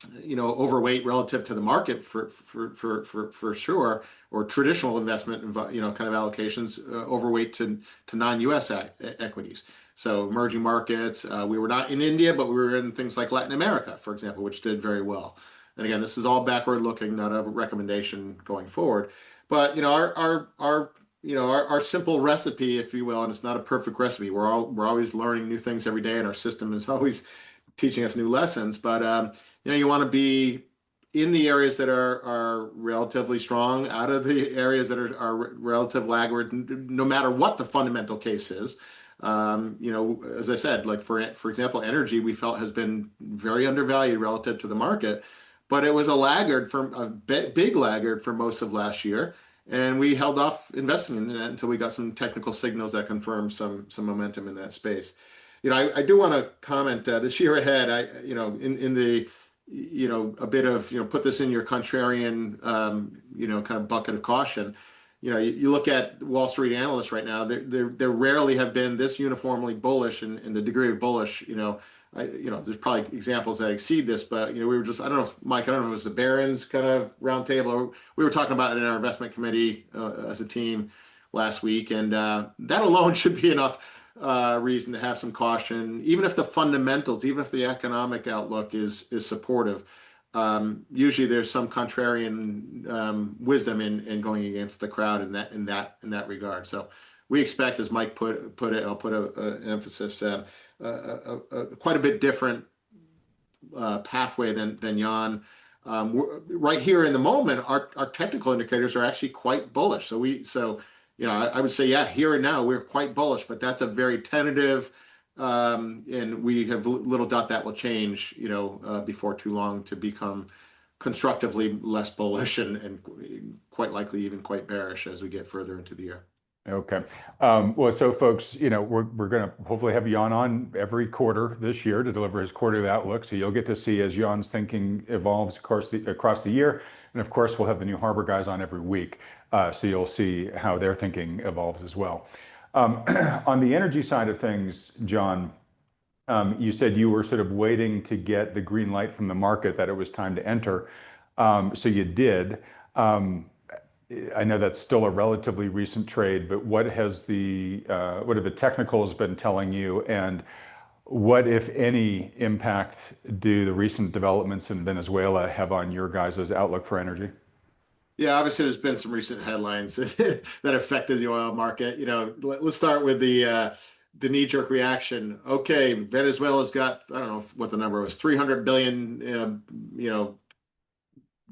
overweight relative to the market for sure, or traditional investment, kind of allocations, overweight to non-US equities. So emerging markets, we were not in India, but we were in things like Latin America, for example, which did very well. And again, this is all backward looking, not a recommendation going forward. But our simple recipe, if you will, and it's not a perfect recipe. We're always learning new things every day, and our system is always teaching us new lessons. But you want to be in the areas that are relatively strong, out of the areas that are relative laggard, no matter what the fundamental case is. As I said, like for example, energy we felt has been very undervalued relative to the market. But it was a big laggard for most of last year, and we held off investing in that until we got some technical signals that confirmed some momentum in that space. I do want to comment this year ahead. In the a bit of put this in your contrarian kind of bucket of caution. You look at Wall Street analysts right now. There rarely have been this uniformly bullish, and the degree of bullish. There's probably examples that exceed this, but we were just, I don't know if Mike, I don't know if it was the Barron's kind of roundtable. We were talking about it in our investment committee as a team last week, and that alone should be enough reason to have some caution, even if the fundamentals, even if the economic outlook is supportive. Usually, there's some contrarian wisdom in going against the crowd in that regard. So we expect, as Mike put it, and I'll put an emphasis. Quite a bit different pathway than Jan. Right here in the moment, our technical indicators are actually quite bullish. So I would say, yeah, here and now we're quite bullish, but that's a very tentative, and we have little doubt that will change, before too long to become constructively less bullish and quite likely even quite bearish as we get further into the year. Okay. Well, so folks, we're going to hopefully have Jan on every quarter this year to deliver his quarterly outlook. So you'll get to see as Jan's thinking evolves across the year. And of course, we'll have the New Harbor guys on every week. So you'll see how their thinking evolves as well. On the energy side of things, John, you said you were sort of waiting to get the green light from the market that it was time to enter. So you did. I know that's still a relatively recent trade, but what have the technicals been telling you, and what, if any, impact do the recent developments in Venezuela have on your guys' outlook for energy? Yeah, obviously there's been some recent headlines that affected the oil market. Let's start with the knee-jerk reaction. Okay, Venezuela's got, I don't know what the number was, 300 billion,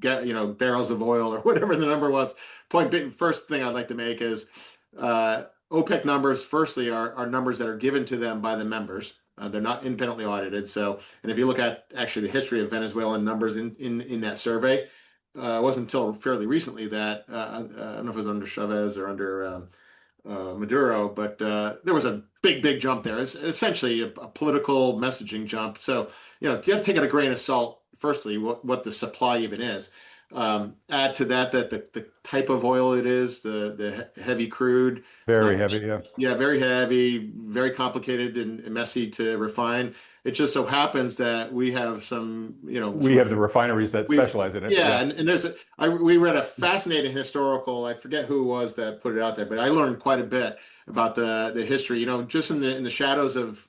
barrels of oil or whatever the number was. First thing I'd like to make is OPEC numbers, firstly, are numbers that are given to them by the members. They're not independently audited. So, and if you look at actually the history of Venezuelan numbers in that survey, it wasn't until fairly recently that, I don't know if it was under Chavez or under Maduro, but there was a big jump there. It's essentially a political messaging jump. So, you got to take it a grain of salt, firstly, what the supply even is. Add to that the type of oil it is, the heavy crude. It's Very not, heavy, yeah. yeah, very heavy, very complicated and messy to refine. It just so happens that we have some, We have the refineries that we, specialize in it. yeah, Yeah. and we read a fascinating historical. I forget who it was that put it out there, but I learned quite a bit about the history. Just in the shadows of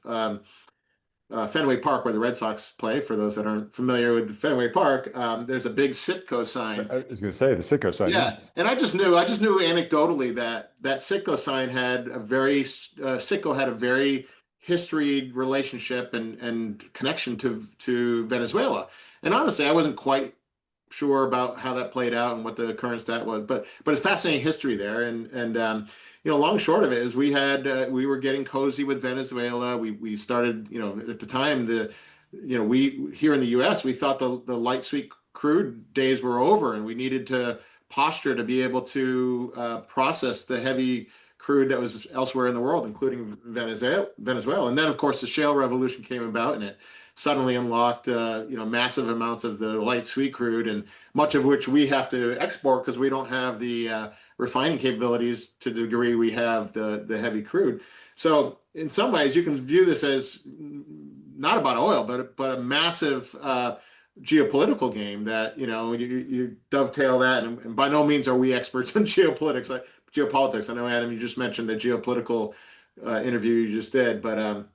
Fenway Park, where the Red Sox play. For those that aren't familiar with Fenway Park, there's a big Sitco sign. I was going to say the Sitco sign. Yeah. Yeah, and I just knew anecdotally that Sitco sign had a very Sitco had a very history relationship and connection to Venezuela. And honestly, I wasn't quite sure about how that played out and what the current stat was, but it's fascinating history there. And long and short of it is we were getting cozy with Venezuela. We started, at the time we here in the U.S. we thought the light sweet crude days were over, and we needed to posture to be able to process the heavy crude that was elsewhere in the world, including Venezuela. And then, of course, the shale revolution came about, and it suddenly unlocked, massive amounts of the light sweet crude, and much of which we have to export because we don't have the refining capabilities to the degree we have the heavy crude. So, in some ways, you can view this as not about oil, but a massive geopolitical game that you dovetail that, and by no means are we experts in geopolitics. I know, Adam, you just mentioned the geopolitical interview you just did, but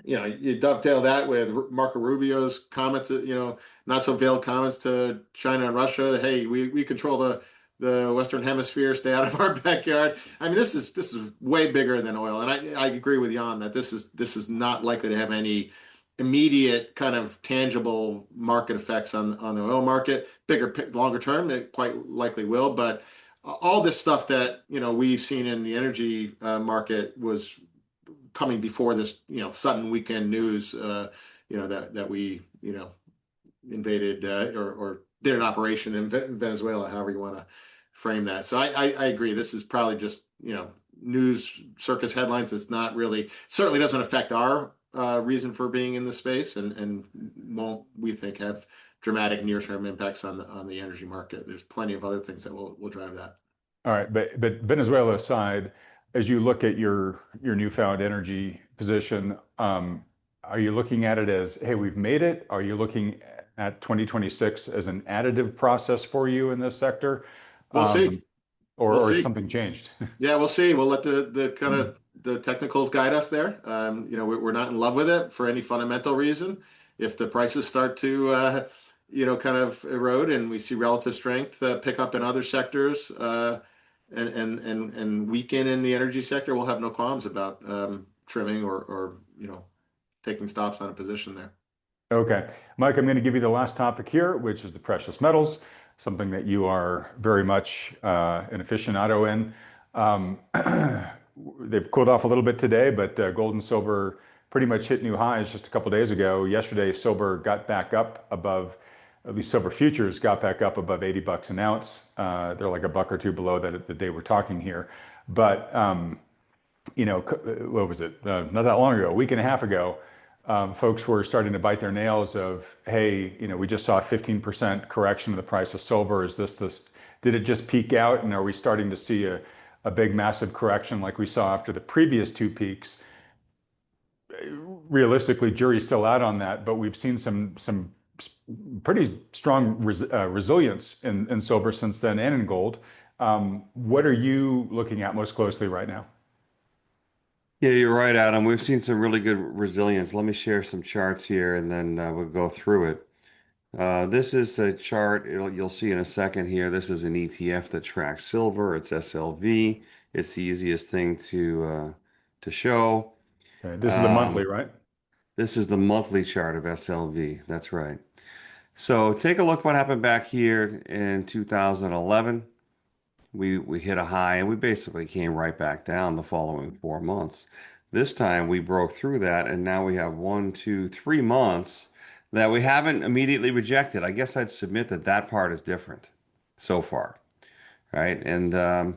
you dovetail that with Marco Rubio's comments, not so veiled comments to China and Russia. That, hey, we control the Western Hemisphere, stay out of our backyard. I mean, this is way bigger than oil, and I agree with Jan that this is not likely to have any immediate kind of tangible market effects on the oil market. Longer term, it quite likely will, but all this stuff that we've seen in the energy market was coming before this sudden weekend news that we invaded or did an operation in Venezuela, however you want to frame that. So I agree. This is probably just news circus headlines. It's not really, certainly doesn't affect our reason for being in the space, and won't, we think, have dramatic near-term impacts on the energy market. There's plenty of other things that will drive that. All right, but Venezuela aside, as you look at your newfound energy position, are you looking at it as, hey, we've made it? Are you looking at 2026 as an additive process for you in this sector? We'll see. Or something changed? Yeah, we'll see. We'll let the kind of the technicals guide us there. We're not in love with it for any fundamental reason. If the prices start to kind of erode and we see relative strength pick up in other sectors and weaken in the energy sector, we'll have no qualms about trimming or taking stops on a position there. Okay, Mike, I'm going to give you the last topic here, which is the precious metals, something that you are very much an aficionado in. They've cooled off a little bit today, but gold and silver pretty much hit new highs just a couple days ago. Yesterday, silver got back up above, at least silver futures got back up above $80 an ounce. They're like a buck or two below that the day we're talking here. But, what was it? Not that long ago, a week and a half ago, folks were starting to bite their nails of, hey, we just saw a 15% correction in the price of silver. Is this, did it just peak out? And are we starting to see a big, massive correction like we saw after the previous two peaks? Realistically, jury's still out on that, but we've seen some pretty strong resilience in silver since then, and in gold. What are you looking at most closely right now? Yeah, you're right, Adam. We've seen some really good resilience. Let me share some charts here, and then we'll go through it. This is a chart you'll see in a second here. This is an ETF that tracks silver. It's SLV. It's the easiest thing to show. Okay, this is the monthly, right? This is the monthly chart of SLV. That's right. So take a look what happened back here in 2011. We hit a high and we basically came right back down the following 4 months. This time we broke through that, and now we have 1, 2, 3 months that we haven't immediately rejected. I guess I'd submit that part is different so far, right? And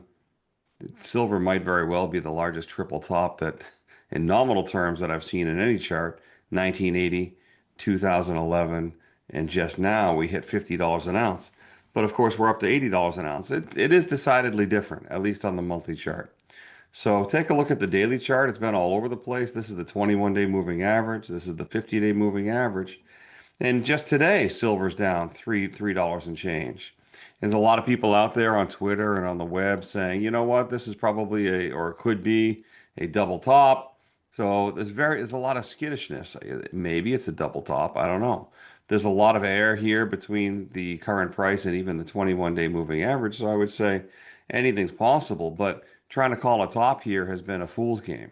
silver might very well be the largest triple top that, in nominal terms, that I've seen in any chart. 1980, 2011, and just now we hit $50 an ounce. But of course, we're up to $80 an ounce. It is decidedly different, at least on the monthly chart. So take a look at the daily chart. It's been all over the place. This is the 21-day moving average. This is the 50-day moving average. And just today, silver's down $3 and change. There's a lot of people out there on Twitter and on the web saying, you know what, this is probably or it could be a double top. So there's a lot of skittishness. Maybe it's a double top. I don't know. There's a lot of air here between the current price and even the 21-day moving average. So I would say anything's possible, but trying to call a top here has been a fool's game.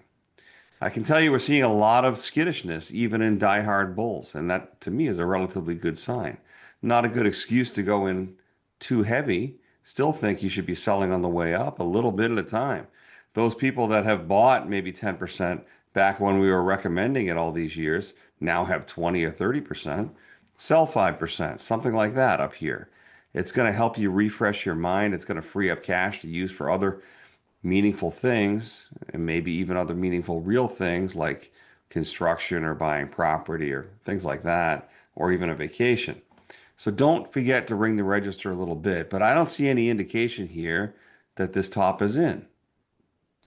I can tell you we're seeing a lot of skittishness even in diehard bulls, and that to me is a relatively good sign. Not a good excuse to go in too heavy. Still think you should be selling on the way up a little bit at a time. Those people that have bought maybe 10% back when we were recommending it all these years now have 20 or 30%. Sell 5%, something like that up here. It's going to help you refresh your mind. It's going to free up cash to use for other meaningful things and maybe even other meaningful real things like construction or buying property or things like that, or even a vacation. So don't forget to ring the register a little bit, but I don't see any indication here that this top is in.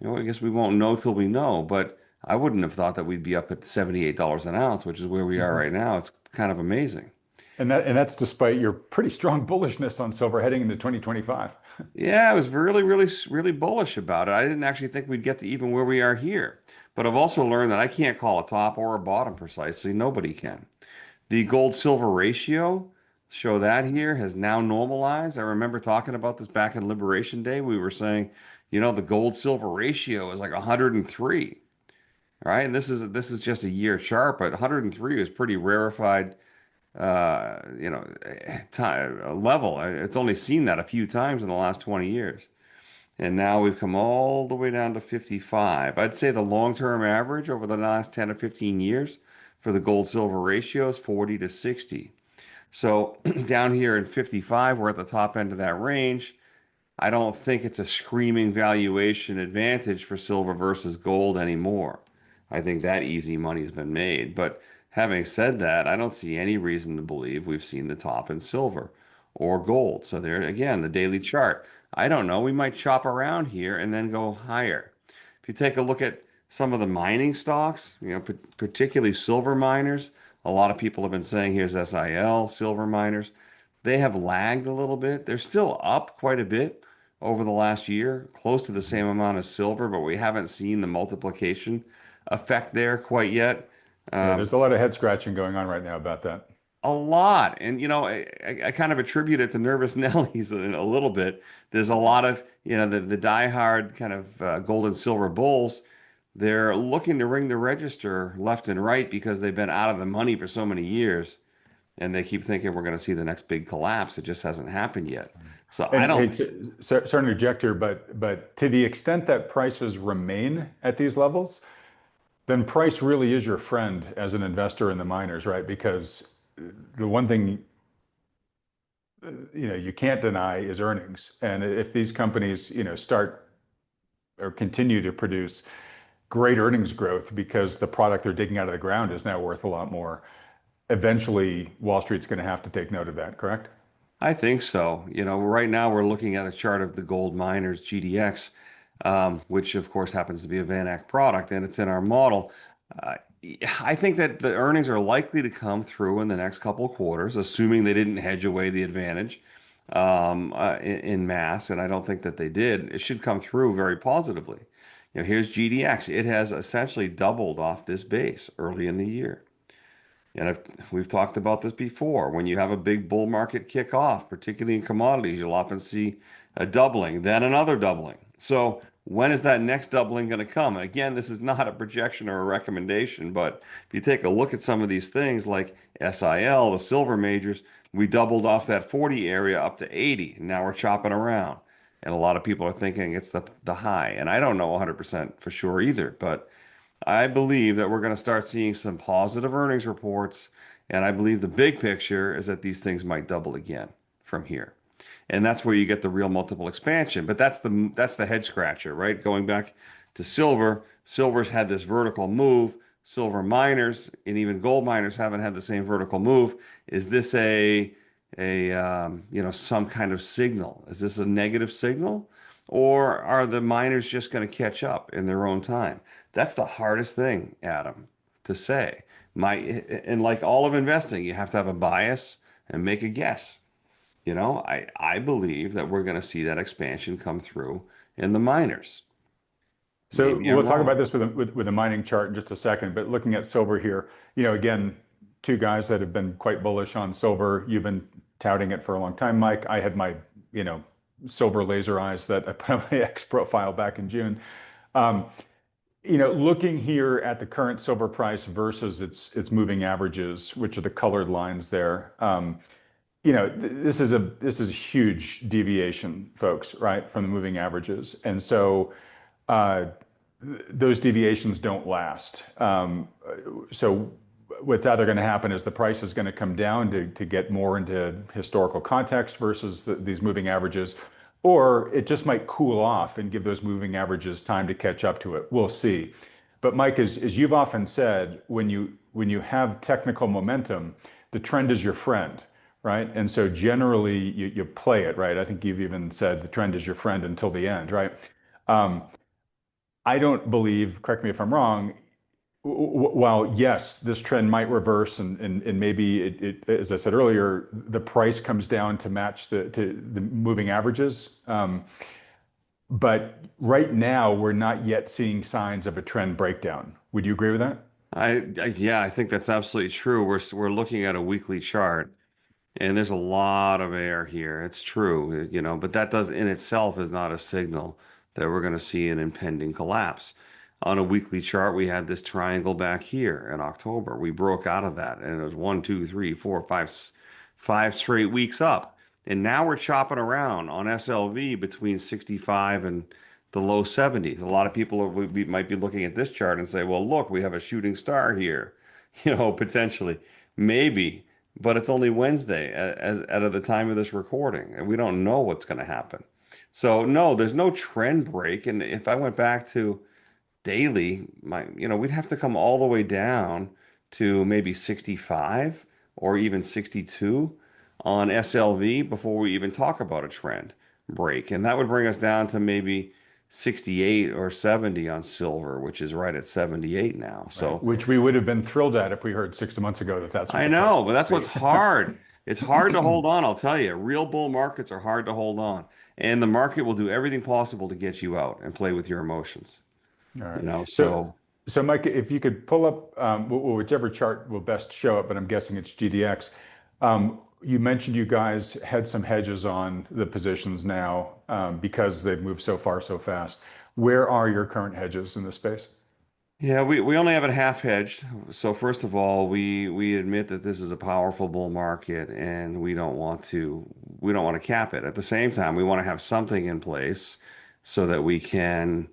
I guess we won't know till we know, but I wouldn't have thought that we'd be up at $78 an ounce, which is where we are right now. It's kind of amazing. And that's despite your pretty strong bullishness on silver heading into 2025. Yeah, I was really bullish about it. I didn't actually think we'd get to even where we are here. But I've also learned that I can't call a top or a bottom precisely. Nobody can. The gold silver ratio, show that here, has now normalized. I remember talking about this back in Liberation Day. We were saying, the gold silver ratio is like 103. All right. And this is just a year chart, but 103 is pretty rarefied time level. It's only seen that a few times in the last 20 years. And now we've come all the way down to 55. I'd say the long-term average over the last 10 or 15 years for the gold silver ratio is 40 to 60. So down here in 55, we're at the top end of that range. I don't think it's a screaming valuation advantage for silver versus gold anymore. I think that easy money's been made. But having said that, I don't see any reason to believe we've seen the top in silver or gold. So there again, the daily chart. I don't know. We might chop around here and then go higher. If you take a look at some of the mining stocks, particularly silver miners, a lot of people have been saying here's SIL, silver miners. They have lagged a little bit. They're still up quite a bit over the last year, close to the same amount as silver, but we haven't seen the multiplication effect there quite yet. Yeah, there's a lot of head scratching going on right now about that. A lot. And, I kind of attribute it to nervous Nellies a little bit. There's a lot of, the diehard kind of gold and silver bulls. They're looking to ring the register left and right because they've been out of the money for so many years. And they keep thinking we're going to see the next big collapse. It just hasn't happened yet. So I don't. Sorry to interject here, but to the extent that prices remain at these levels, then price really is your friend as an investor in the miners, right? Because the one thing you can't deny is earnings, and if these companies start or continue to produce great earnings growth because the product they're digging out of the ground is now worth a lot more, eventually Wall Street's going to have to take note of that, correct? I think so. Right now we're looking at a chart of the gold miners GDX, which of course happens to be a vanEck product, and it's in our model. I think that the earnings are likely to come through in the next couple of quarters, assuming they didn't hedge away the advantage in mass, and I don't think that they did. It should come through very positively. Here's GDX. It has essentially doubled off this base early in the year. And we've talked about this before. When you have a big bull market kick off, particularly in commodities, you'll often see a doubling, then another doubling. So when is that next doubling going to come? And again, this is not a projection or a recommendation, but if you take a look at some of these things like SIL, the silver majors, we doubled off that 40 area up to 80. And now we're chopping around. And a lot of people are thinking it's the high. And I don't know 100% for sure either, but I believe that we're going to start seeing some positive earnings reports, and I believe the big picture is that these things might double again from here. And that's where you get the real multiple expansion. But that's the head scratcher, right? Going back to silver, silver's had this vertical move. Silver miners and even gold miners haven't had the same vertical move. Is this a some kind of signal? Is this a negative signal? Or are the miners just going to catch up in their own time? That's the hardest thing, Adam, to say. And like all of investing, you have to have a bias and make a guess. I believe that we're going to see that expansion come through in the miners. So Maybe we'll I'm talk about wrong. this with a mining chart in just a second, but looking at silver here, again, two guys that have been quite bullish on silver. You've been touting it for a long time, Mike. I had my, silver laser eyes that I put on my X profile back in June. Um, looking here at the current silver price versus its moving averages, which are the colored lines there. This is a huge deviation, folks, right, from the moving averages, and so uh, those deviations don't last. So what's either going to happen is the price is going to come down to get more into historical context versus these moving averages, or it just might cool off and give those moving averages time to catch up to it. We'll see. But Mike, as you've often said, when you have technical momentum, the trend is your friend, right? And so generally you play it, right? I think you've even said the trend is your friend until the end, right? Um, I don't believe, correct me if I'm wrong, while yes, this trend might reverse and maybe as I said earlier, the price comes down to match the moving averages. But right now, we're not yet seeing signs of a trend breakdown. Would you agree with that? Yeah, I think that's absolutely true. We're looking at a weekly chart, and there's a lot of air here. It's true, but that does in itself is not a signal that we're going to see an impending collapse. On a weekly chart, we had this triangle back here in October. We broke out of that, and it was one, two, three, four, five straight weeks up. And now we're chopping around on SLV between 65 and the low 70s. A lot of people might be looking at this chart and say, well, look, we have a shooting star here, potentially. Maybe, but it's only Wednesday as out of the time of this recording, and we don't know what's going to happen. So no, there's no trend break. And if I went back to daily, we'd have to come all the way down to maybe 65 or even 62 on SLV before we even talk about a trend break. And that would bring us down to maybe 68 or 70 on silver, which is right at 78 now. Right. So Which we would have been thrilled at if we heard 6 months ago that that's what I the price know, but was that's going what's to hard. It's hard to hold on, I'll tell you. Real bull markets are hard to hold on. And the market will do everything possible to get you out and play with your emotions. be. All right. So, So so Mike, if you could pull up whichever chart will best show it, but I'm guessing it's GDX. You mentioned you guys had some hedges on the positions now because they've moved so far so fast. Where are your current hedges in this space? yeah, we only have it half hedged. So first of all, we admit that this is a powerful bull market and we don't want to cap it. At the same time, we want to have something in place so that we can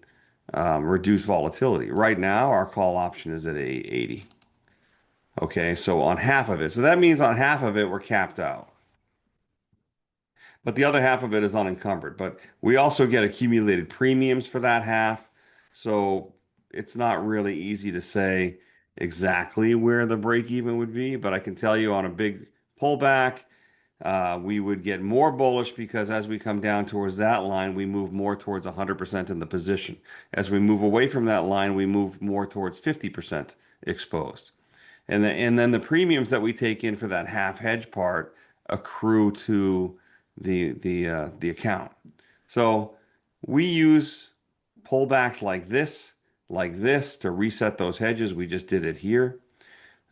reduce volatility. Right now, our call option is at 80. Okay, so on half of it. So that means on half of it, we're capped out. But the other half of it is unencumbered. But we also get accumulated premiums for that half. So it's not really easy to say exactly where the break even would be. But I can tell you on a big pullback, we would get more bullish because as we come down towards that line, we move more towards 100% in the position. As we move away from that line, we move more towards 50% exposed. And then the premiums that we take in for that half hedge part accrue to the account. So we use pullbacks like this to reset those hedges. We just did it here.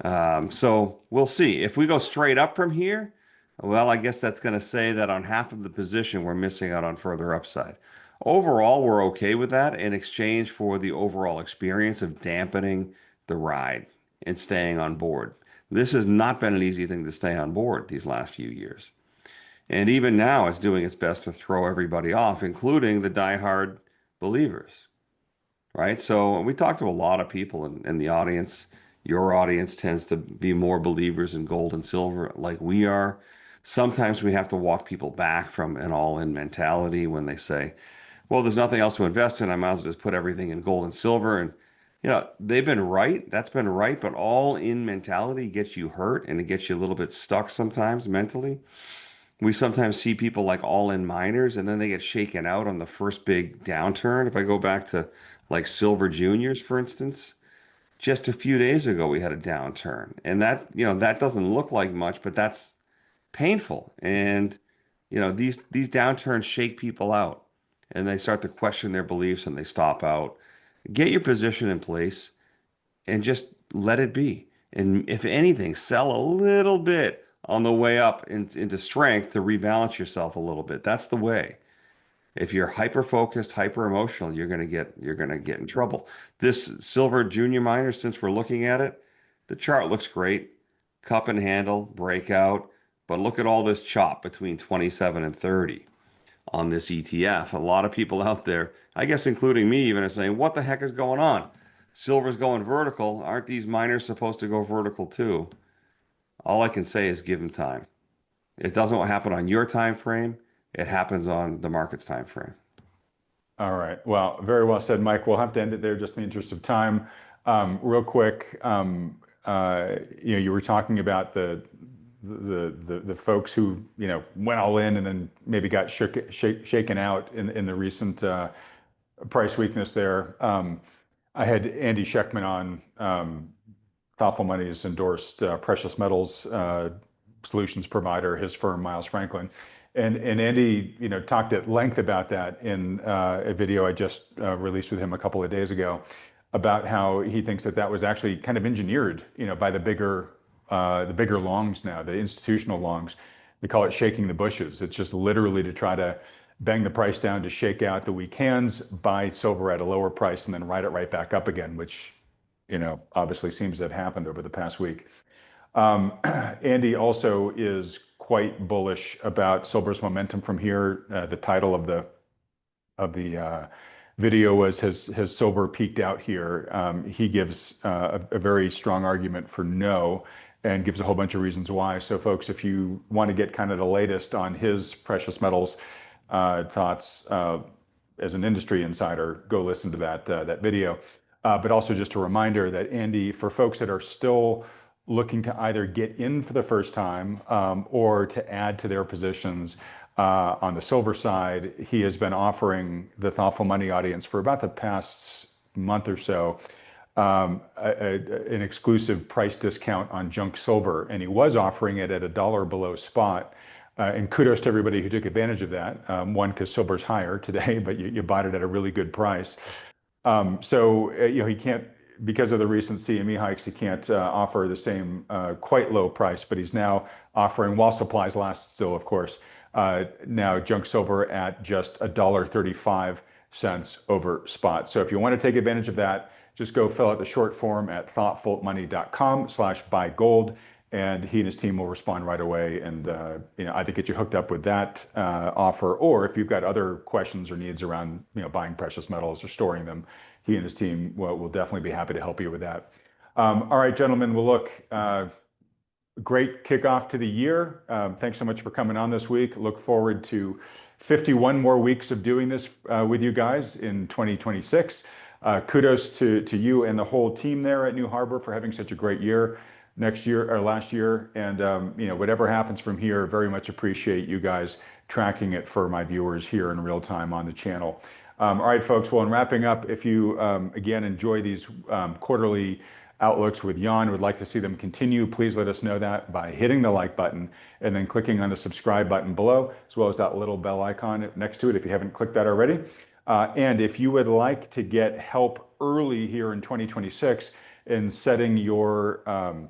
So we'll see. If we go straight up from here, well, I guess that's going to say that on half of the position, we're missing out on further upside. Overall, we're okay with that in exchange for the overall experience of dampening the ride and staying on board. This has not been an easy thing to stay on board these last few years. And even now, it's doing its best to throw everybody off, including the diehard believers, right? So we talked to a lot of people in the audience. Your audience tends to be more believers in gold and silver like we are. Sometimes we have to walk people back from an all-in mentality when they say, well, there's nothing else to invest in. I might as well just put everything in gold and silver. And they've been right. That's been right, but all in mentality gets you hurt and it gets you a little bit stuck sometimes mentally. We sometimes see people like all in miners and then they get shaken out on the first big downturn. If I go back to like silver juniors, for instance, just a few days ago we had a downturn. And that doesn't look like much, but that's painful. And these downturns shake people out and they start to question their beliefs and they stop out. Get your position in place and just let it be. And if anything, sell a little bit on the way up into strength to rebalance yourself a little bit. That's the way. If you're hyper focused, hyper emotional, you're gonna get in trouble. This silver junior miner, since we're looking at it, the chart looks great. Cup and handle, breakout, but look at all this chop between 27 and 30 on this ETF. A lot of people out there, I guess including me even, are saying, what the heck is going on? Silver's going vertical. Aren't these miners supposed to go vertical too? All I can say is give them time. It doesn't happen on your time frame. It happens on the market's time frame. All right. Well, very well said, Mike. We'll have to end it there just in the interest of time. Real quick, you were talking about the folks who went all in and then maybe got shaken out in the recent price weakness there. I had Andy Schechtman on. Thoughtful Money's endorsed precious metals solutions provider, his firm, Miles Franklin. And Andy, talked at length about that in a video I just released with him a couple of days ago, about how he thinks that was actually kind of engineered, by the bigger longs now, the institutional longs. They call it shaking the bushes. It's just literally to try to bang the price down to shake out the weak hands, buy silver at a lower price, and then ride it right back up again, which obviously seems to have happened over the past week. Andy also is quite bullish about silver's momentum from here. The title of the video was has silver peaked out here? He gives a very strong argument for no, and gives a whole bunch of reasons why. So folks, if you want to get kind of the latest on his precious metals thoughts as an industry insider, go listen to that video. But also just a reminder that Andy, for folks that are still looking to either get in for the first time or to add to their positions on the silver side, he has been offering the Thoughtful Money audience for about the past month or so an exclusive price discount on junk silver. And he was offering it at $1 below spot. And kudos to everybody who took advantage of that. One, because silver's higher today, but you bought it at a really good price. So he can't, because of the recent CME hikes, he can't offer the same quite low price, but he's now offering, while supplies last still, of course, now junk silver at just $1.35 over spot. So if you want to take advantage of that, just go fill out the short form at thoughtfulmoney.com/buygold, and he and his team will respond right away and either get you hooked up with that offer, or if you've got other questions or needs around buying precious metals or storing them, he and his team will definitely be happy to help you with that. All right, gentlemen. Well, look, great kickoff to the year. Thanks so much for coming on this week. Look forward to 51 more weeks of doing this with you guys in 2026. Kudos to you and the whole team there at New Harbor for having such a great year next year or last year. And whatever happens from here, very much appreciate you guys tracking it for my viewers here in real time on the channel. All right, folks. Well, in wrapping up, if you again enjoy these quarterly outlooks with Jan, would like to see them continue, please let us know that by hitting the like button and then clicking on the subscribe button below, as well as that little bell icon next to it if you haven't clicked that already. And if you would like to get help early here in 2026 in setting your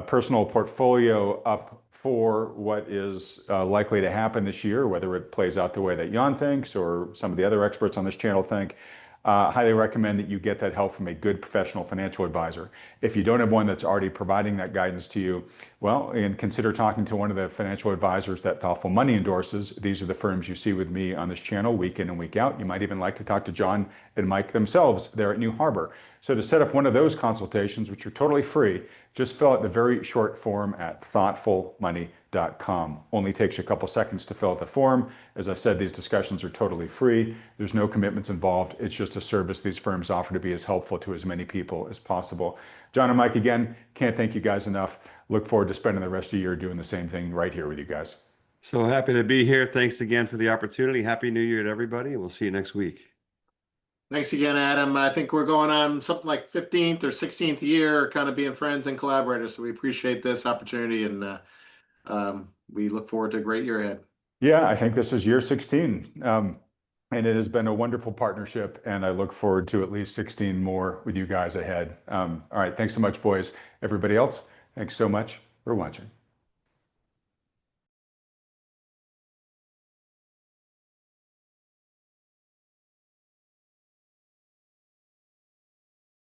personal portfolio up for what is likely to happen this year, whether it plays out the way that Jan thinks or some of the other experts on this channel think, highly recommend that you get that help from a good professional financial advisor. If you don't have one that's already providing that guidance to you, well, and consider talking to one of the financial advisors that Thoughtful Money endorses. These are the firms you see with me on this channel week in and week out. You might even like to talk to John and Mike themselves there at New Harbor. So to set up one of those consultations, which are totally free, just fill out the very short form at thoughtfulmoney.com. Only takes you a couple seconds to fill out the form. As I said, these discussions are totally free. There's no commitments involved. It's just a service these firms offer to be as helpful to as many people as possible. John and Mike, again, can't thank you guys enough. Look forward to spending the rest of the year doing the same thing right here with you guys. So happy to be here. Thanks again for the opportunity. Happy New Year to everybody, and we'll see you next week. Thanks again, Adam. I think we're going on something like 15th or 16th year, kind of being friends and collaborators. So we appreciate this opportunity, and we look forward to a great year ahead. Yeah, I think this is year 16. And it has been a wonderful partnership, and I look forward to at least 16 more with you guys ahead. All right, thanks so much, boys. Everybody else, thanks so much for watching.